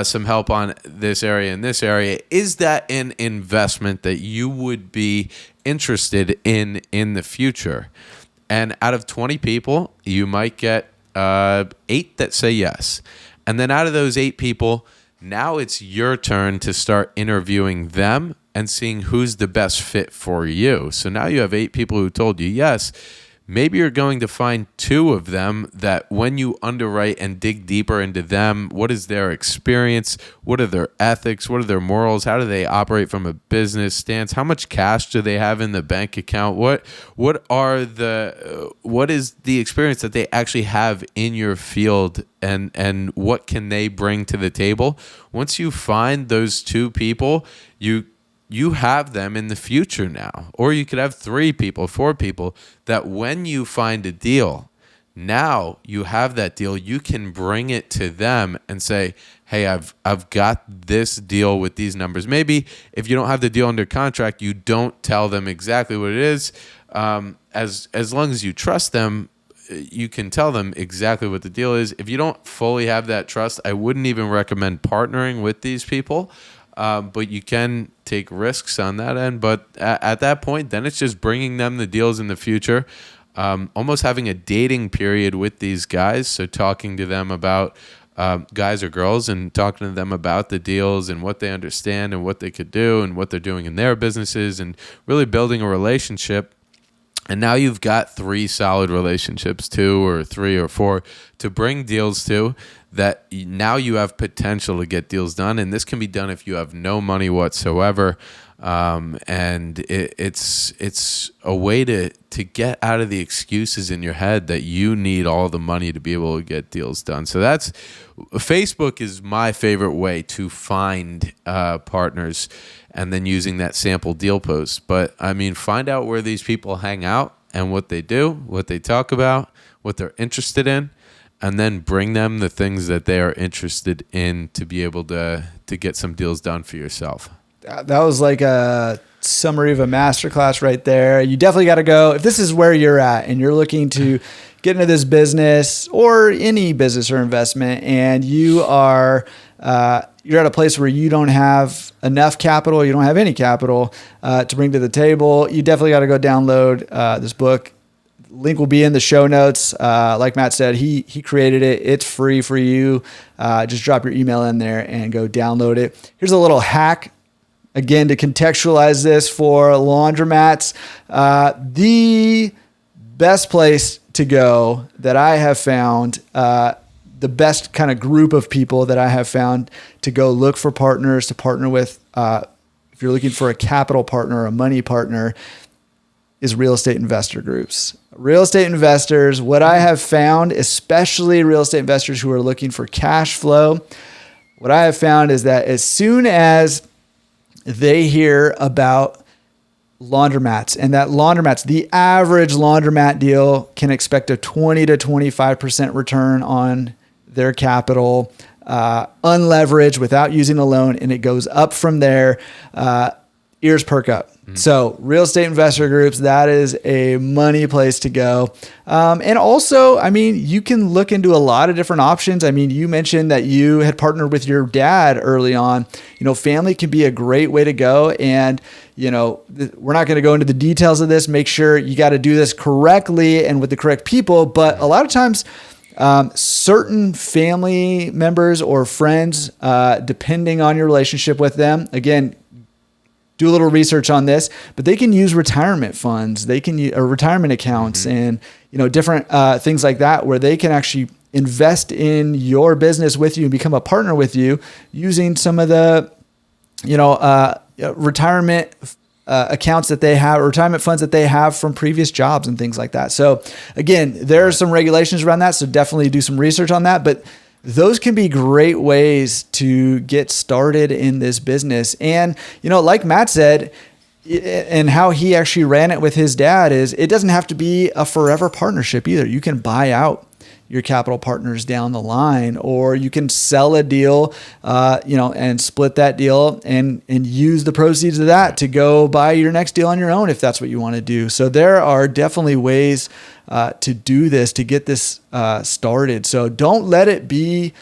some help on this area and this area. Is that an investment that you would be interested in the future? And out of 20 people, you might get 8 that say yes. And then out of those 8 people, now it's your turn to start interviewing them and seeing who's the best fit for you. So now you have 8 people who told you yes. Maybe you're going to find 2 of them that when you underwrite and dig deeper into them, what is their experience? What are their ethics? What are their morals? How do they operate from a business stance? How much cash do they have in the bank account? What is the experience that they actually have in your field, and what can they bring to the table? Once you find those 2 people, you have them in the future now. Or you could have 3 people, 4 people that when you find a deal, now you have that deal, you can bring it to them and say, hey, I've got this deal with these numbers. Maybe if you don't have the deal under contract, you don't tell them exactly what it is. As long as you trust them, you can tell them exactly what the deal is. If you don't fully have that trust, I wouldn't even recommend partnering with these people. But you can take risks on that end. But at that point, then it's just bringing them the deals in the future, almost having a dating period with these guys. So talking to them about guys or girls and talking to them about the deals and what they understand and what they could do and what they're doing in their businesses and really building a relationship. And now you've got 3 solid relationships, 2 or 3 or 4 to bring deals to, that now you have potential to get deals done. And this can be done if you have no money whatsoever. And it's a way to get out of the excuses in your head that you need all the money to be able to get deals done. So Facebook is my favorite way to find partners, and then using that sample deal post. But I mean, find out where these people hang out and what they do, what they talk about, what they're interested in, and then bring them the things that they are interested in to be able to get some deals done for yourself.
That was like a summary of a masterclass right there. You definitely got to go. If this is where you're at and you're looking to get into this business or any business or investment, and you are you're at a place where you don't have enough capital, you don't have any capital to bring to the table, you definitely got to go download this book. Link will be in the show notes. Like Matt said, he created it. It's free for you. Just drop your email in there and go download it. Here's a little hack, again, to contextualize this for laundromats. The best place to go that I have found, the best kind of group of people that I have found to go look for partners to partner with, if you're looking for a capital partner, a money partner, is real estate investor groups. Real estate investors, what I have found, especially real estate investors who are looking for cash flow, what I have found is that as soon as they hear about laundromats, and that laundromats, the average laundromat deal can expect a 20 to 25% return on their capital, unleveraged, without using a loan, and it goes up from there. Ears perk up. So real estate investor groups, that is a money place to go. And also, I mean, you can look into a lot of different options. I mean, you mentioned that you had partnered with your dad early on. You know, family can be a great way to go. And, you know, we're not going to go into the details of this. Make sure you got to do this correctly and with the correct people. But a lot of times, certain family members or friends, depending on your relationship with them, again, do a little research on this, but they can use retirement funds. They can use retirement accounts and, you know, different things like that, where they can actually invest in your business with you and become a partner with you using some of the, you know, retirement accounts that they have, or retirement funds that they have from previous jobs and things like that. So again, there are some regulations around that. So definitely do some research on that. But those can be great ways to get started in this business. And, like Matt said, and how he actually ran it with his dad is it doesn't have to be a forever partnership either. You can buy out your capital partners down the line, or you can sell a deal, and split that deal and use the proceeds of that to go buy your next deal on your own, if that's what you want to do. So there are definitely ways to do this, to get this started. So don't let it be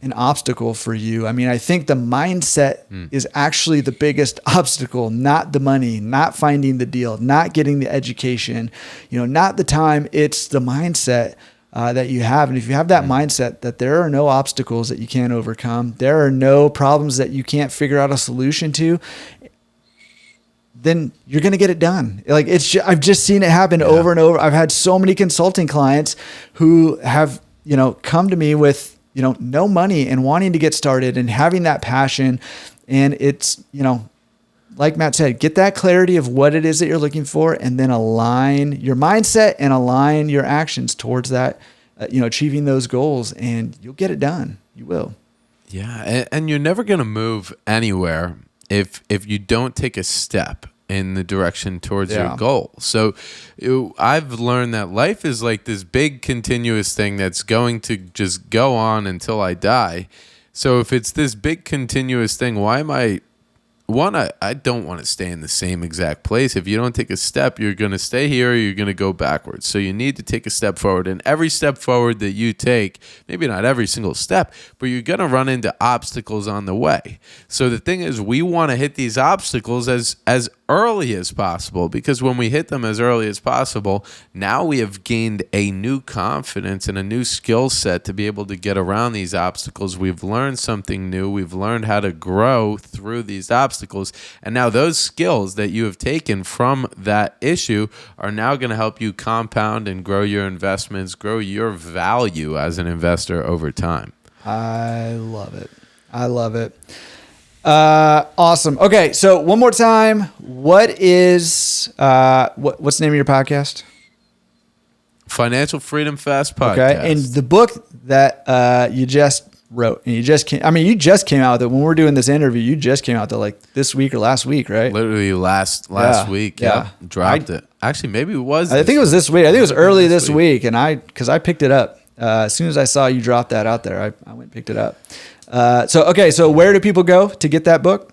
an obstacle for you. I mean, I think the mindset is actually the biggest obstacle, not the money, not finding the deal, not getting the education, not the time. It's the mindset that you have. And if you have that mindset that there are no obstacles that you can't overcome, there are no problems that you can't figure out a solution to, then you're going to get it done. Like I've just seen it happen over and over. I've had so many consulting clients who have, come to me with, no money and wanting to get started and having that passion. And it's, like Matt said, get that clarity of what it is that you're looking for, and then align your mindset and align your actions towards that, achieving those goals, and you'll get it done. You will.
Yeah. And you're never going to move anywhere if you don't take a step in the direction towards your goal. So I've learned that life is like this big continuous thing that's going to just go on until I die. So if it's this big continuous thing, why am I don't want to stay in the same exact place. If you don't take a step, you're going to stay here or you're going to go backwards. So you need to take a step forward. And every step forward that you take, maybe not every single step, but you're going to run into obstacles on the way. So the thing is, we want to hit these obstacles as early as possible, because when we hit them as early as possible, now we have gained a new confidence and a new skill set to be able to get around these obstacles. We've learned something new. We've learned how to grow through these obstacles. And now those skills that you have taken from that issue are now going to help you compound and grow your investments, grow your value as an investor over time.
I love it. Awesome. Okay. So one more time, what's the name of your podcast?
Financial Freedom Fast Podcast.
Okay. And the book that you just wrote, and you just came out with it when we're doing this interview. You just came out with it like this week or last week, right?
Literally last week.
Yeah.
Dropped it. Actually, maybe it was.
I think it was this week. I think it was early this week. And because I picked it up as soon as I saw you drop that out there, I went and picked it up. So where do people go to get that book?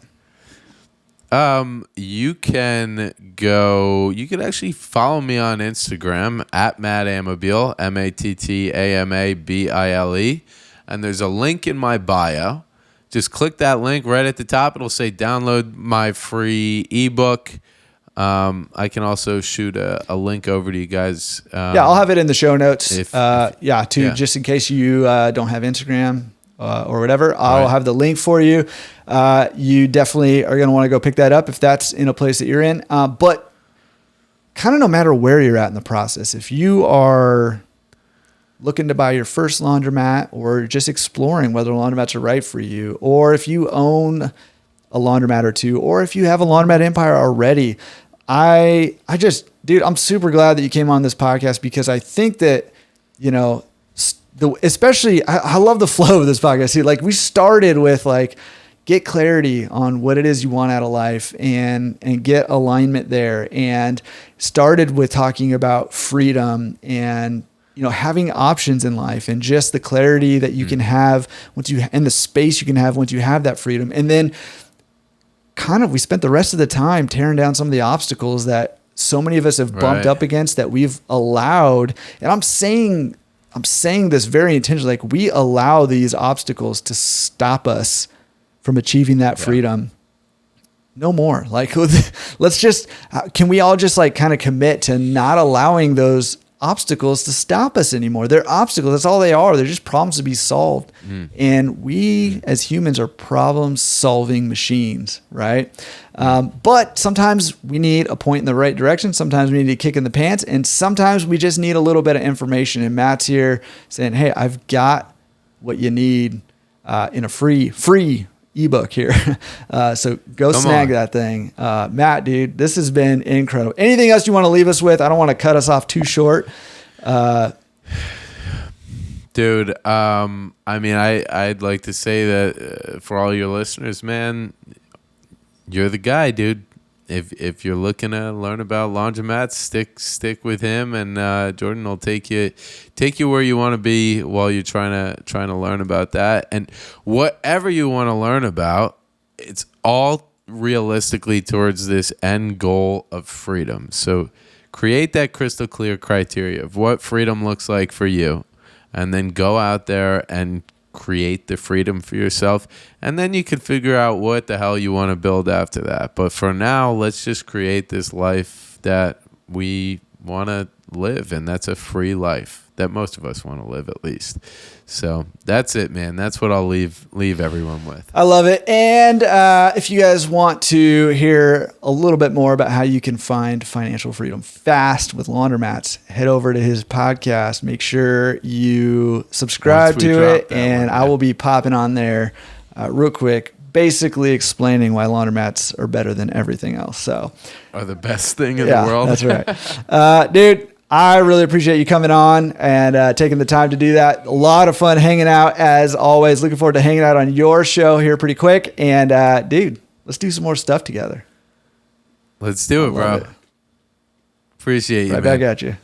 You can actually follow me on Instagram at Matt Amabile, MattamAmabile. And there's a link in my bio. Just click that link right at the top. It'll say download my free ebook. I can also shoot a link over to you guys.
I'll have it in the show notes. Just in case you don't have Instagram or whatever, I'll have the link for you. You definitely are going to want to go pick that up if that's in a place that you're in. But kind of no matter where you're at in the process, if you are looking to buy your first laundromat, or just exploring whether laundromats are right for you, or if you own a laundromat or two, or if you have a laundromat empire already, I'm super glad that you came on this podcast, because I think that, especially I love the flow of this podcast. See, like we started with get clarity on what it is you want out of life and get alignment there, and started with talking about freedom and having options in life, and just the clarity that you can have and the space you can have once you have that freedom. And then we spent the rest of the time tearing down some of the obstacles that so many of us have bumped up against, that we've allowed. And I'm saying this very intentionally, like we allow these obstacles to stop us from achieving that freedom. No more. Can we all just kind of commit to not allowing those obstacles to stop us anymore? They're obstacles. That's all they are. They're just problems to be solved. And we as humans are problem solving machines, right? But sometimes we need a point in the right direction. Sometimes we need a kick in the pants, and sometimes we just need a little bit of information. And Matt's here saying, hey, I've got what you need in a free ebook here. So go snag that thing. Matt, dude, this has been incredible. Anything else you want to leave us with? I don't want to cut us off too short.
Dude, I mean, I'd like to say that for all your listeners, man, you're the guy, dude. If you're looking to learn about laundromats, stick with him, and Jordan will take you where you want to be while you're trying to learn about that. And whatever you want to learn about, it's all realistically towards this end goal of freedom. So create that crystal clear criteria of what freedom looks like for you, and then go out there and create the freedom for yourself, and then you can figure out what the hell you want to build after that. But for now, let's just create this life that we want to live, and that's a free life that most of us want to live, at least. So that's it, man. That's what I'll leave everyone with.
I love it. And if you guys want to hear a little bit more about how you can find financial freedom fast with laundromats, head over to his podcast. Make sure you subscribe to it, and I will be popping on there real quick, basically explaining why laundromats are better than everything else. So
are the best thing in the world.
That's right. Dude, I really appreciate you coming on and taking the time to do that. A lot of fun hanging out as always. Looking forward to hanging out on your show here pretty quick. And dude, let's do some more stuff together.
Let's do it, bro. Appreciate you,
man.
Right
back at you.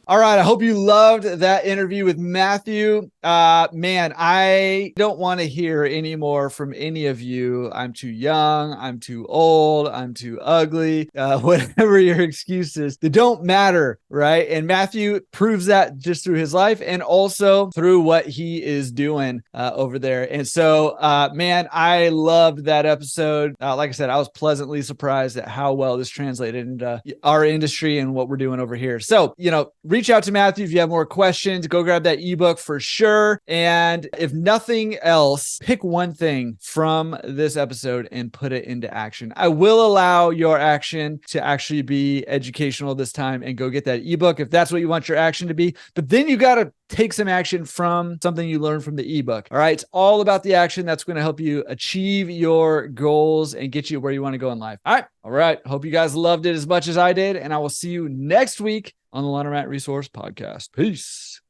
All right. I hope you loved that interview with Matthew. Man, I don't want to hear any more from any of you. I'm too young. I'm too old. I'm too ugly. Whatever your excuses, they don't matter, right? And Matthew proves that just through his life and also through what he is doing over there. And so, man, I loved that episode. Like I said, I was pleasantly surprised at how well this translated into our industry and what we're doing over here. So, reach out to Matthew if you have more questions. Go grab that ebook for sure. And if nothing else, pick one thing from this episode and put it into action. I will allow your action to actually be educational this time and go get that ebook if that's what you want your action to be. But then you got to take some action from something you learned from the ebook. All right. It's all about the action that's going to help you achieve your goals and get you where you want to go in life. All right. Hope you guys loved it as much as I did. And I will see you next week on the Laundromat Resource Podcast. Peace.